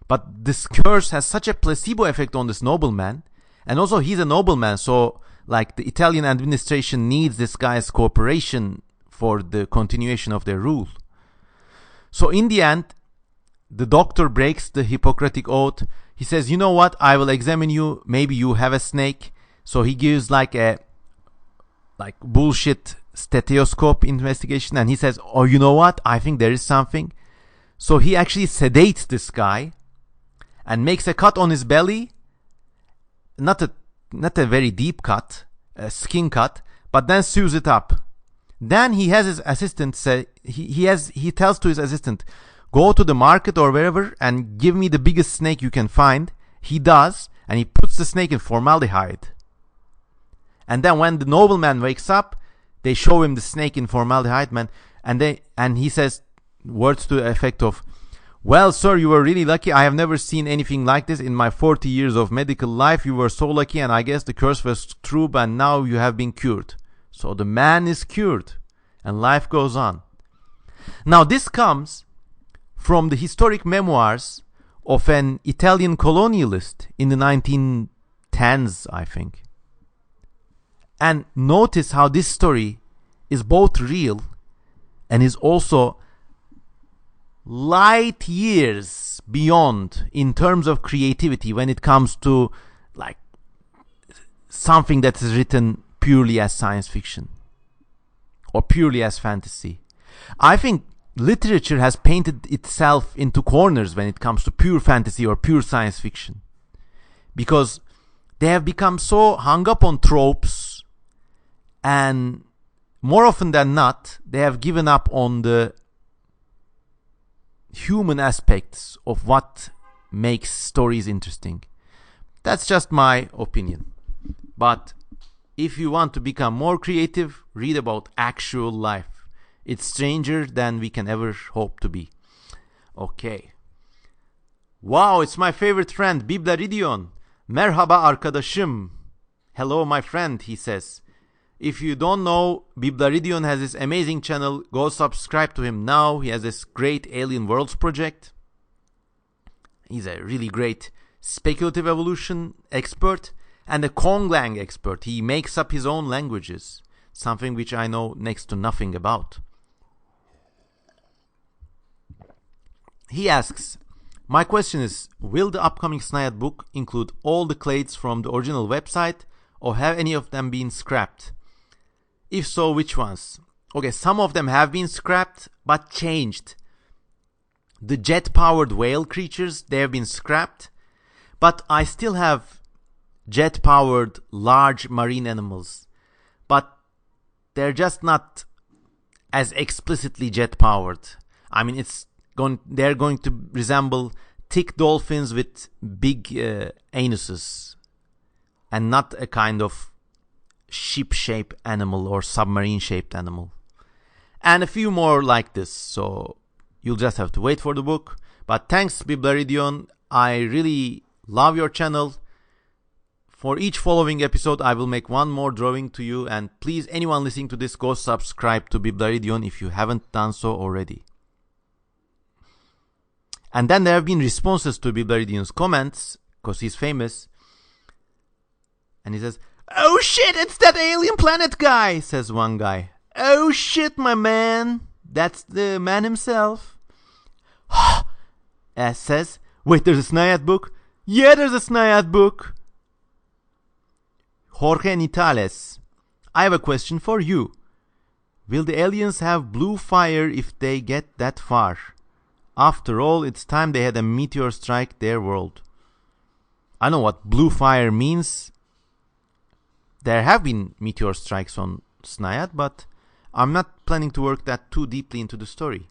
But this curse has such a placebo effect on this nobleman. And also he's a nobleman, so like the Italian administration needs this guy's cooperation for the continuation of their rule. So in the end, the doctor breaks the Hippocratic oath. He says, you know what, I will examine you, maybe you have a snake. So he gives like a bullshit stethoscope investigation, and he says, oh, you know what, I think there is something. So he actually sedates this guy and makes a cut on his belly, not a very deep cut, a skin cut, but then sews it up. Then he has his assistant say, he tells to his assistant, go to the market or wherever and give me the biggest snake you can find. He does, and he puts the snake in formaldehyde. And then when the nobleman wakes up, they show him the snake in formaldehyde, man, and he says words to the effect of, well, sir, you were really lucky. I have never seen anything like this in my 40 years of medical life. You were so lucky, and I guess the curse was true, and now you have been cured. So the man is cured, and life goes on. Now this comes from the historic memoirs of an Italian colonialist in the 1910s, I think. And notice how this story is both real and is also light years beyond in terms of creativity when it comes to like something that is written purely as science fiction or purely as fantasy. I think literature has painted itself into corners when it comes to pure fantasy or pure science fiction, because they have become so hung up on tropes, and more often than not they have given up on the human aspects of what makes stories interesting. That's just my opinion. But if you want to become more creative, read about actual life. It's stranger than we can ever hope to be. Okay. Wow, it's my favorite friend, Biblaridion. Merhaba arkadaşım. Hello, my friend, he says. If you don't know, Biblaridion has this amazing channel. Go subscribe to him now. He has this great Alien Worlds project. He's a really great speculative evolution expert and a Konglang expert. He makes up his own languages, something which I know next to nothing about. He asks, my question is, will the upcoming Snide book include all the clades from the original website, or have any of them been scrapped? If so, which ones? Okay, some of them have been scrapped, but changed. The jet-powered whale creatures, they have been scrapped, but I still have jet-powered large marine animals, but they're just not as explicitly jet-powered. I mean, they're going to resemble thick dolphins with big anuses, and not a kind of ship-shaped animal or submarine-shaped animal. And a few more like this, so you'll just have to wait for the book. But thanks, Biblaridion. I really love your channel. For each following episode, I will make one more drawing to you. And please, anyone listening to this, go subscribe to Biblaridion if you haven't done so already. And then there have been responses to Biblaridion's comments, because he's famous. And he says, oh shit, it's that alien planet guy, says one guy. Oh shit, my man. That's the man himself. S says, wait, there's a Snide book? Yeah, there's a Snide book. Jorge Nitales, I have a question for you. Will the aliens have blue fire if they get that far? After all, it's time they had a meteor strike their world. I know what blue fire means. There have been meteor strikes on Snide, but I'm not planning to work that too deeply into the story.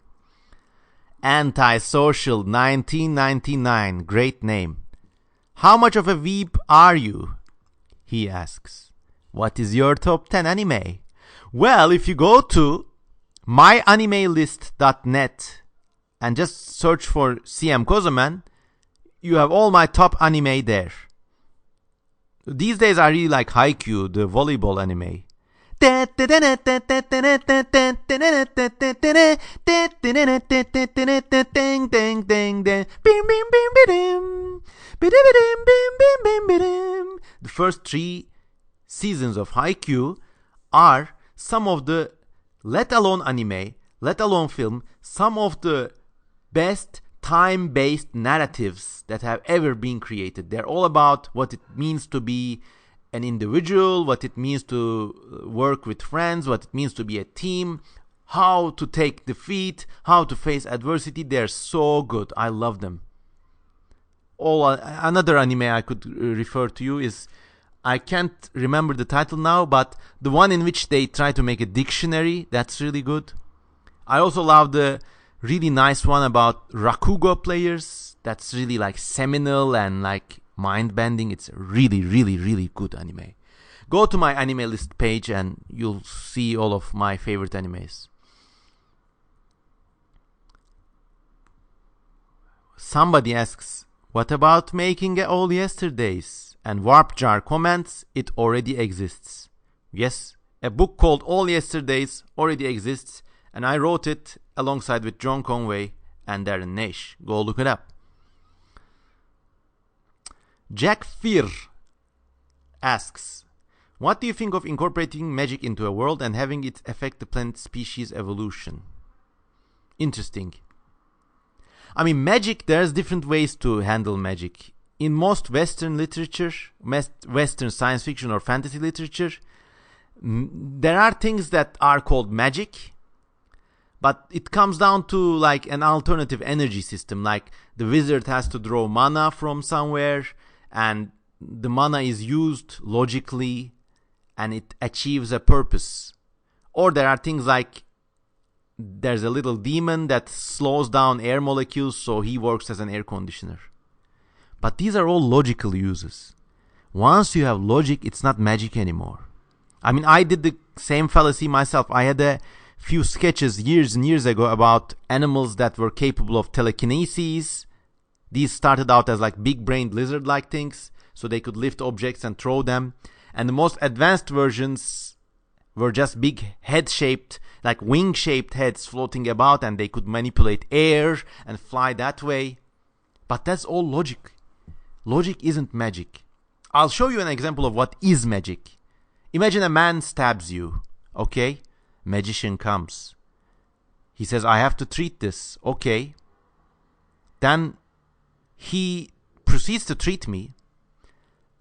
Antisocial 1999, great name. How much of a weeb are you? He asks. What is your top 10 anime? Well, if you go to myanimelist.net and just search for CM Kozaman, you have all my top anime there. These days I really like Haikyuu, the volleyball anime. The first 3 seasons of Haikyuu are some of the, let alone anime, let alone film, some of the best time-based narratives that have ever been created. They're all about what it means to be an individual, what it means to work with friends, what it means to be a team, how to take defeat, how to face adversity. They're so good. I love them. Another anime I could refer to you is, I can't remember the title now, but the one in which they try to make a dictionary, that's really good. I also love the really nice one about Rakugo players. That's really like seminal and like mind-bending. It's a really, really, really good anime. Go to my anime list page and you'll see all of my favorite animes. Somebody asks, what about making all yesterdays? And Warp Jar comments, it already exists. Yes, a book called All Yesterdays already exists, and I wrote it alongside with John Conway and Darren Naish. Go look it up. Jack Fear asks, what do you think of incorporating magic into a world and having it affect the plant species evolution? Interesting. I mean, magic, there's different ways to handle magic. In most Western literature, Western science fiction or fantasy literature, there are things that are called magic, but it comes down to like an alternative energy system. Like the wizard has to draw mana from somewhere, and the mana is used logically, and it achieves a purpose. Or there are things like there's a little demon that slows down air molecules, so he works as an air conditioner. But these are all logical uses. Once you have logic, it's not magic anymore. I mean, I did the same fallacy myself. I had a few sketches years and years ago about animals that were capable of telekinesis. These started out as like big-brained lizard-like things, so they could lift objects and throw them. And the most advanced versions were just big head-shaped, like wing-shaped heads floating about, and they could manipulate air and fly that way. But that's all logic. Logic isn't magic. I'll show you an example of what is magic. Imagine a man stabs you, okay? Magician comes. He says, I have to treat this, okay? Then he proceeds to treat me,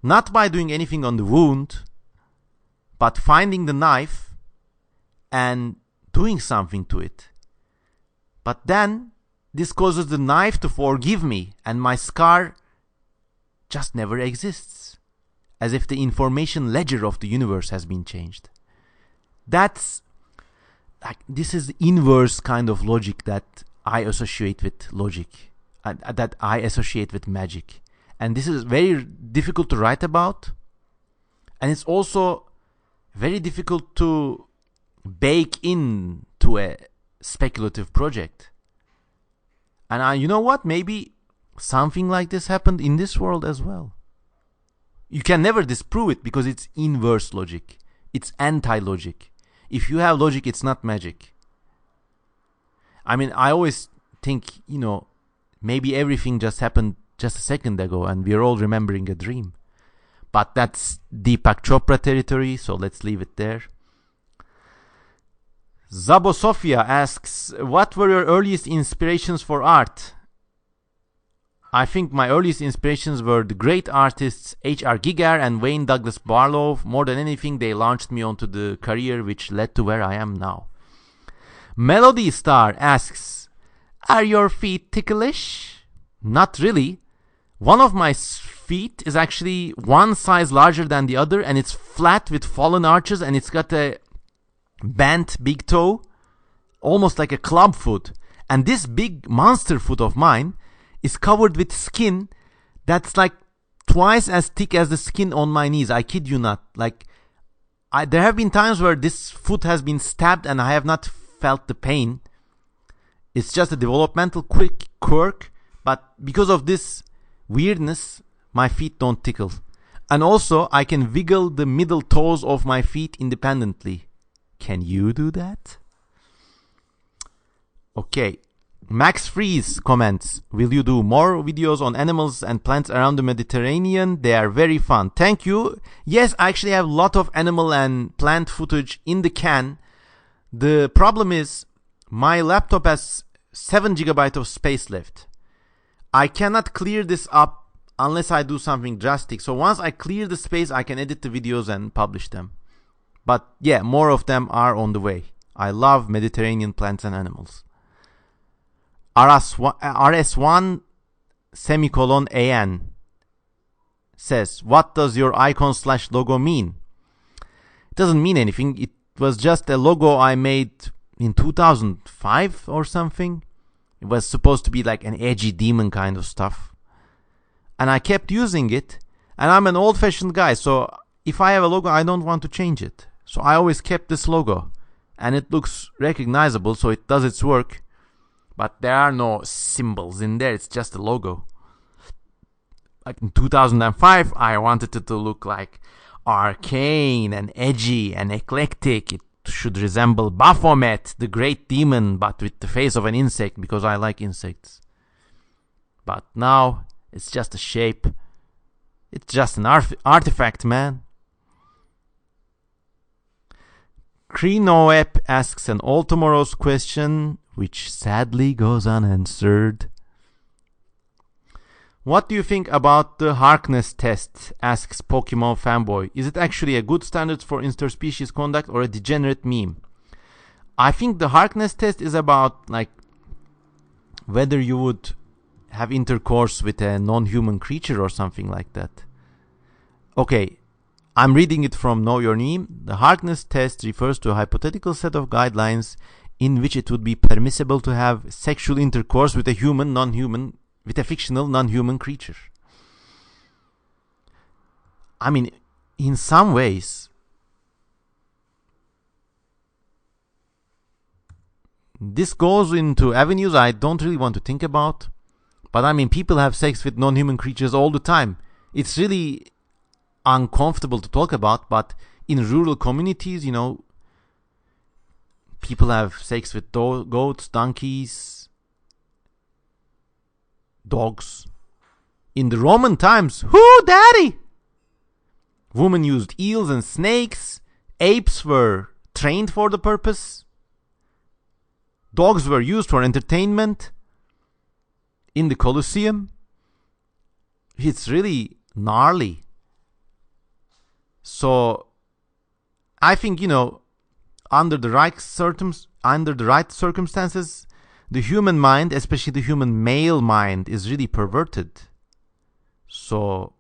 not by doing anything on the wound, but finding the knife and doing something to it. But then this causes the knife to forgive me, and my scar just never exists, as if the information ledger of the universe has been changed. That's like, this is the inverse kind of logic that I associate with logic, that I associate with magic. And this is very difficult to write about, and it's also very difficult to bake into a speculative project. And you know what? Maybe something like this happened in this world as well. You can never disprove it because it's inverse logic. It's anti-logic. If you have logic, it's not magic. I mean, I always think, maybe everything just happened just a second ago and we're all remembering a dream. But that's Deepak Chopra territory, so let's leave it there. Zabo Sofia asks, what were your earliest inspirations for art? I think my earliest inspirations were the great artists H.R. Giger and Wayne Douglas Barlow. More than anything, they launched me onto the career which led to where I am now. Melody Star asks, are your feet ticklish? Not really. One of my feet is actually one size larger than the other, and it's flat with fallen arches, and it's got a bent big toe, almost like a club foot. And this big monster foot of mine is covered with skin that's like twice as thick as the skin on my knees. I kid you not. There have been times where this foot has been stabbed and I have not felt the pain. It's just a developmental quirk, but because of this weirdness, my feet don't tickle. And also, I can wiggle the middle toes of my feet independently. Can you do that? Okay. Max Freeze comments, will you do more videos on animals and plants around the Mediterranean? They are very fun. Thank you. Yes, I actually have a lot of animal and plant footage in the can. The problem is my laptop has 7 GB of space left. I cannot clear this up unless I do something drastic. So once I clear the space, I can edit the videos and publish them. But yeah, more of them are on the way. I love Mediterranean plants and animals. RS1 semicolon AN says, what does your icon/logo mean? It doesn't mean anything. It was just a logo I made in 2005 or something. It was supposed to be like an edgy demon kind of stuff. And I kept using it. And I'm an old-fashioned guy, so if I have a logo, I don't want to change it. So I always kept this logo. And it looks recognizable, so it does its work. But there are no symbols in there. It's just a logo. Like in 2005, I wanted it to look like arcane and edgy and eclectic. It should resemble Baphomet, the great demon, but with the face of an insect, because I like insects. But now, it's just a shape. It's just an artifact, man. Krinoep asks an all tomorrow's question, which sadly goes unanswered. What do you think about the harkness test? Asks Pokemon fanboy. Is it actually a good standard for interspecies conduct or a degenerate meme? I think the harkness test is about like whether you would have intercourse with a non-human creature or something like that. Okay, I'm reading it from Know Your Name. The harkness test refers to a hypothetical set of guidelines in which it would be permissible to have sexual intercourse with a fictional non-human creature. I mean, in some ways, this goes into avenues I don't really want to think about. But I mean, people have sex with non-human creatures all the time. It's really uncomfortable to talk about, but in rural communities, you know, people have sex with goats, donkeys, dogs. In the Roman times, whoo, daddy! Women used eels and snakes. Apes were trained for the purpose. Dogs were used for entertainment. In the Colosseum. It's really gnarly. So, I think, you know, under the right circumstances, the human mind, especially the human male mind, is really perverted. So,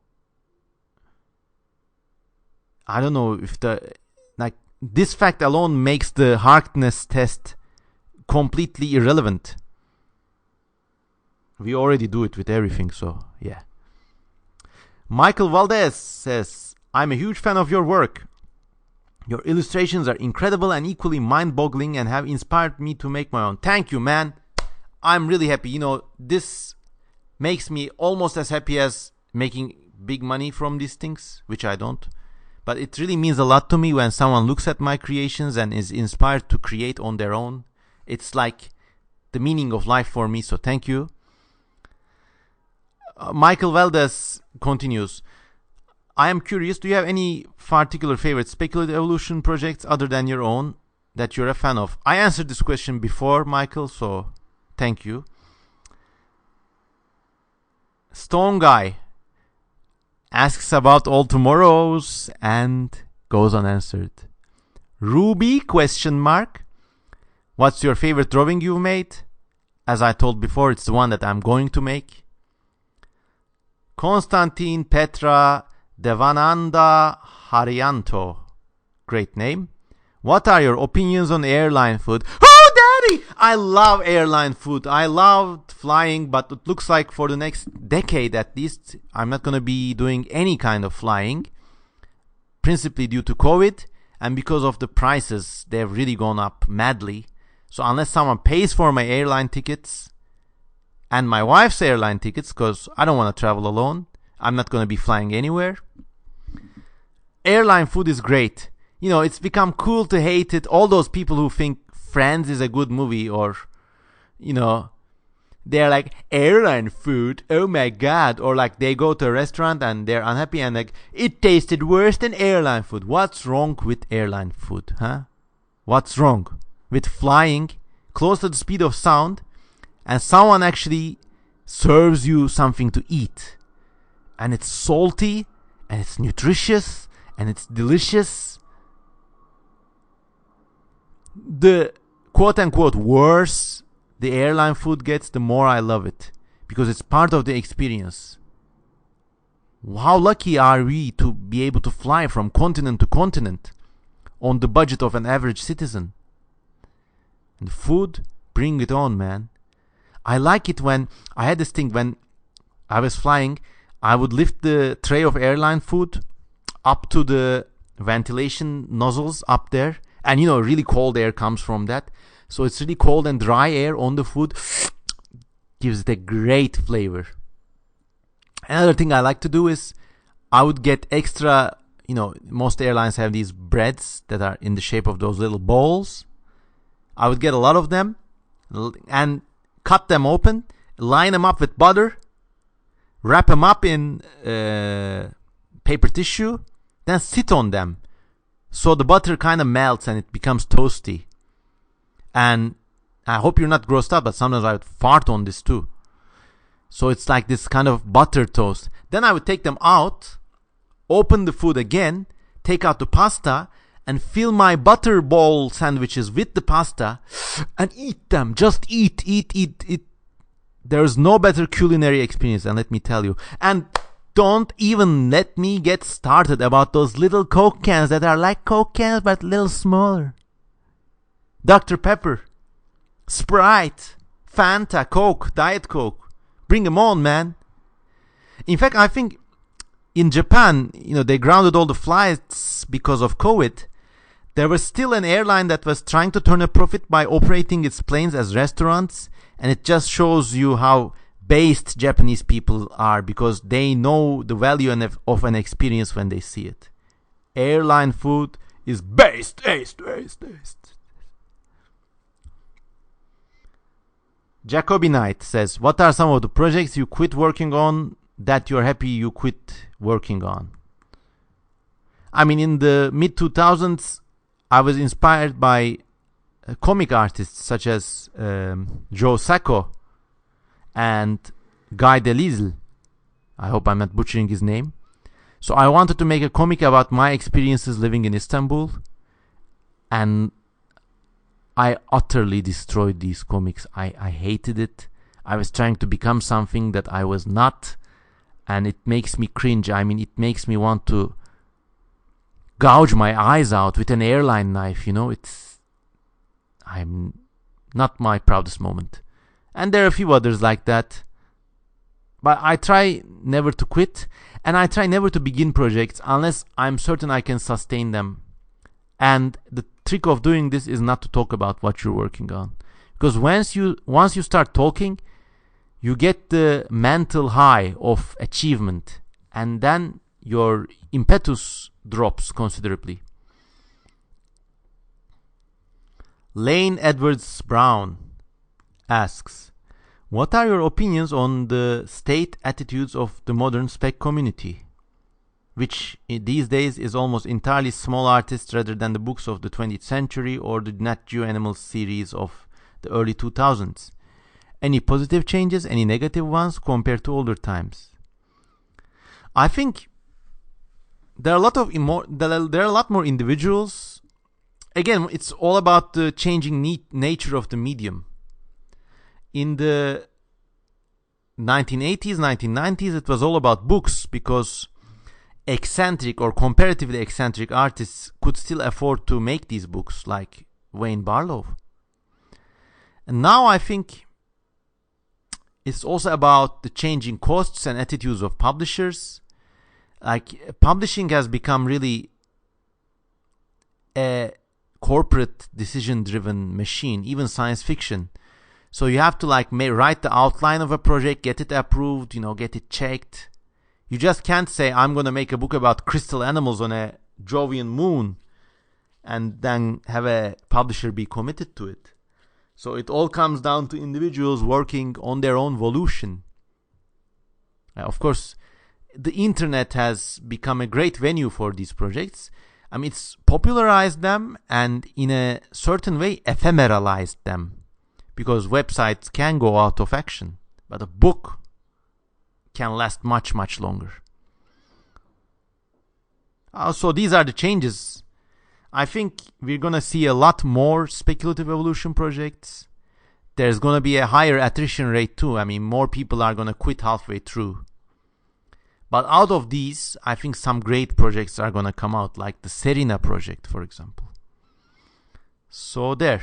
I don't know if this fact alone makes the harkness test completely irrelevant. We already do it with everything, so yeah. Michael Valdez says, I'm a huge fan of your work. Your illustrations are incredible and equally mind-boggling and have inspired me to make my own. Thank you, man. I'm really happy. You know, this makes me almost as happy as making big money from these things, which I don't. But it really means a lot to me when someone looks at my creations and is inspired to create on their own. It's like the meaning of life for me, so thank you. Michael Valdez continues. I am curious, do you have any particular favorite speculative evolution projects other than your own that you're a fan of? I answered this question before, Michael, so thank you. Stone Guy asks about all tomorrows and goes unanswered. Ruby ? What's your favorite drawing you've made? As I told before, it's the one that I'm going to make. Konstantin Petra Devananda Haryanto. Great name. What are your opinions on airline food? Oh, daddy! I love airline food. I loved flying, but it looks like for the next decade at least, I'm not going to be doing any kind of flying. Principally due to COVID and because of the prices. They've really gone up madly. So unless someone pays for my airline tickets and my wife's airline tickets, because I don't want to travel alone, I'm not going to be flying anywhere. Airline food is great. You know, it's become cool to hate it. All those people who think Friends is a good movie, or, you know, they're like, airline food, oh my god. Or like they go to a restaurant and they're unhappy and like, it tasted worse than airline food. What's wrong with airline food, huh? What's wrong with flying close to the speed of sound and someone actually serves you something to eat and it's salty and it's nutritious and it's delicious? The quote-unquote worse the airline food gets, the more I love it, because it's part of the experience. How lucky are we to be able to fly from continent to continent on the budget of an average citizen? And food, bring it on, man. I like it when I had this thing when I was flying. I would lift the tray of airline food up to the ventilation nozzles up there, and really cold air comes from that. So it's really cold and dry air on the food. Gives it a great flavor. Another thing I like to do is I would get extra, most airlines have these breads that are in the shape of those little bowls. I would get a lot of them and cut them open, line them up with butter, wrap them up in paper tissue, then sit on them. So the butter kind of melts and it becomes toasty. And I hope you're not grossed out, but sometimes I would fart on this too. So it's like this kind of butter toast. Then I would take them out, open the food again, take out the pasta, and fill my butter bowl sandwiches with the pasta and eat them. Just eat. There's no better culinary experience, and let me tell you. And don't even let me get started about those little Coke cans that are like Coke cans but a little smaller. Dr. Pepper, Sprite, Fanta, Coke, Diet Coke. Bring them on, man. In fact, I think in Japan, they grounded all the flights because of COVID. There was still an airline that was trying to turn a profit by operating its planes as restaurants. And it just shows you how based Japanese people are, because they know the value of an experience when they see it. Airline food is based. Jacobinite says, what are some of the projects you quit working on that you're happy you quit working on? I mean, in the mid-2000s, I was inspired by comic artists such as Joe Sacco and Guy Delisle. I hope I'm not butchering his name. So I wanted to make a comic about my experiences living in Istanbul, and I utterly destroyed these comics. I hated it. I was trying to become something that I was not, and it makes me cringe. I mean, it makes me want to gouge my eyes out with an airline knife, I'm not my proudest moment. And there are a few others like that. But I try never to quit, and I try never to begin projects unless I'm certain I can sustain them. And the trick of doing this is not to talk about what you're working on. Because once you start talking, you get the mental high of achievement, and then your impetus drops considerably. Lane Edwards Brown asks, what are your opinions on the state attitudes of the modern spec community, which these days is almost entirely small artists rather than the books of the 20th century or the Nat Geo Animals series of the early 2000s? Any positive changes, any negative ones compared to older times? I think there are a lot more individuals. Again, it's all about the changing nature of the medium. In the 1980s, 1990s, it was all about books, because eccentric or comparatively eccentric artists could still afford to make these books, like Wayne Barlow. And now I think it's also about the changing costs and attitudes of publishers. Like, publishing has become really a corporate decision-driven machine, even science fiction. So you have to write the outline of a project, get it approved, get it checked. You just can't say, I'm going to make a book about crystal animals on a Jovian moon, and then have a publisher be committed to it. So it all comes down to individuals working on their own volition. Of course, the internet has become a great venue for these projects. I mean, it's popularized them and in a certain way ephemeralized them, because websites can go out of action, but a book can last much, much longer. So these are the changes. I think we're going to see a lot more speculative evolution projects. There's going to be a higher attrition rate too. I mean, more people are going to quit halfway through. But out of these, I think some great projects are going to come out, like the Serena project, for example. So there.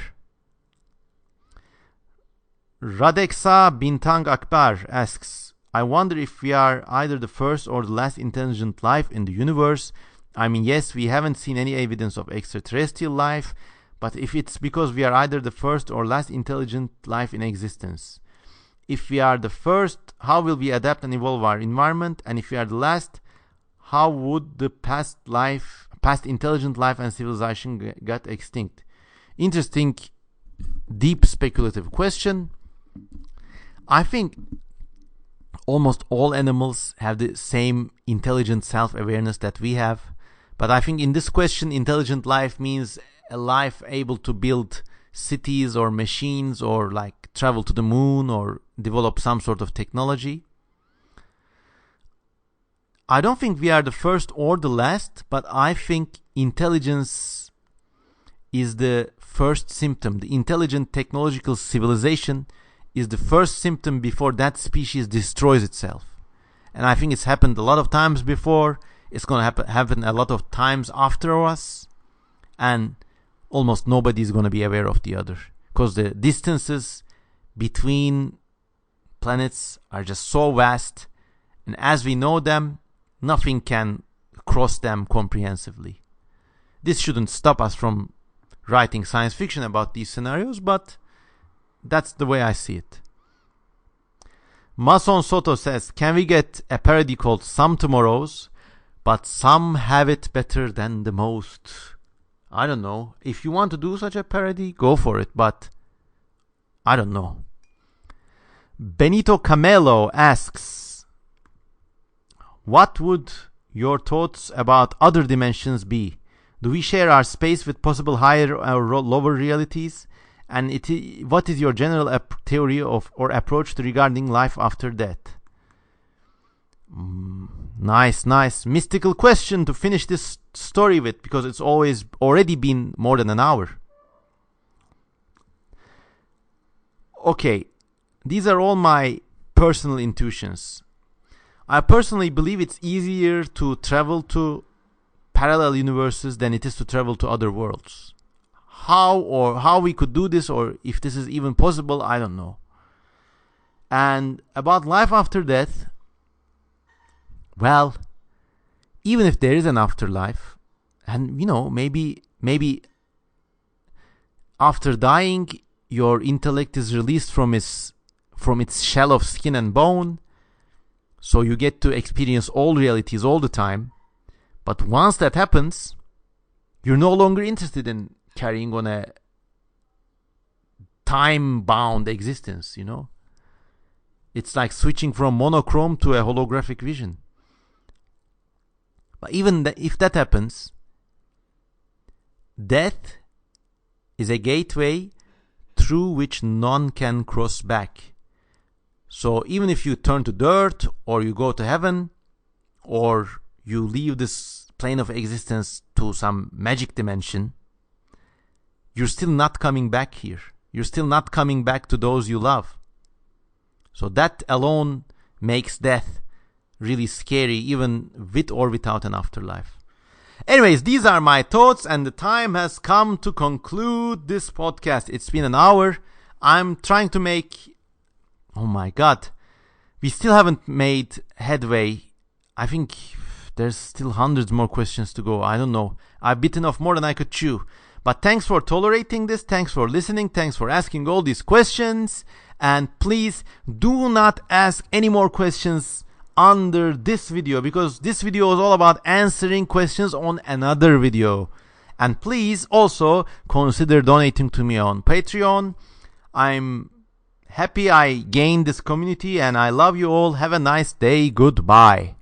Radeksa Bintang Akbar asks, I wonder if we are either the first or the last intelligent life in the universe. I mean, yes, we haven't seen any evidence of extraterrestrial life, but if it's because we are either the first or last intelligent life in existence. If we are the first, how will we adapt and evolve our environment? And if we are the last, how would the past intelligent life and civilization get extinct? Interesting, deep speculative question. I think almost all animals have the same intelligent self-awareness that we have. But I think in this question, intelligent life means a life able to build cities or machines or like travel to the moon or develop some sort of technology. I don't think we are the first or the last, but I think intelligence is the first symptom. The intelligent technological civilization is the first symptom before that species destroys itself. And I think it's happened a lot of times before. It's going to happen a lot of times after us. And almost nobody is going to be aware of the other. Because the distances between planets are just so vast. And as we know them, nothing can cross them comprehensively. This shouldn't stop us from writing science fiction about these scenarios, but that's the way I see it. Mason Soto says, can we get a parody called Some Tomorrows, but some have it better than the most? I don't know. If you want to do such a parody, go for it, but I don't know. Benito Camelo asks, what would your thoughts about other dimensions be? Do we share our space with possible higher or lower realities? And what is your general theory of or approach to regarding life after death? Nice mystical question to finish this story with, because it's already been more than an hour. Okay, these are all my personal intuitions. I personally believe it's easier to travel to parallel universes than it is to travel to other worlds. How we could do this, or if this is even possible, I don't know. And about life after death, well, even if there is an afterlife, and maybe after dying your intellect is released from its shell of skin and bone, so you get to experience all realities all the time. But once that happens, you're no longer interested in carrying on a time-bound existence, It's like switching from monochrome to a holographic vision. But even if that happens, death is a gateway through which none can cross back. So even if you turn to dirt, or you go to heaven, or you leave this plane of existence to some magic dimension, you're still not coming back here. You're still not coming back to those you love. So that alone makes death really scary, even with or without an afterlife. Anyways, these are my thoughts, and the time has come to conclude this podcast. It's been an hour. I'm trying to make... Oh my god. We still haven't made headway. I think there's still hundreds more questions to go. I don't know. I've bitten off more than I could chew. But thanks for tolerating this. Thanks for listening. Thanks for asking all these questions. And please do not ask any more questions under this video, because this video is all about answering questions on another video. And please also consider donating to me on Patreon. I'm happy I gained this community, and I love you all. Have a nice day. Goodbye.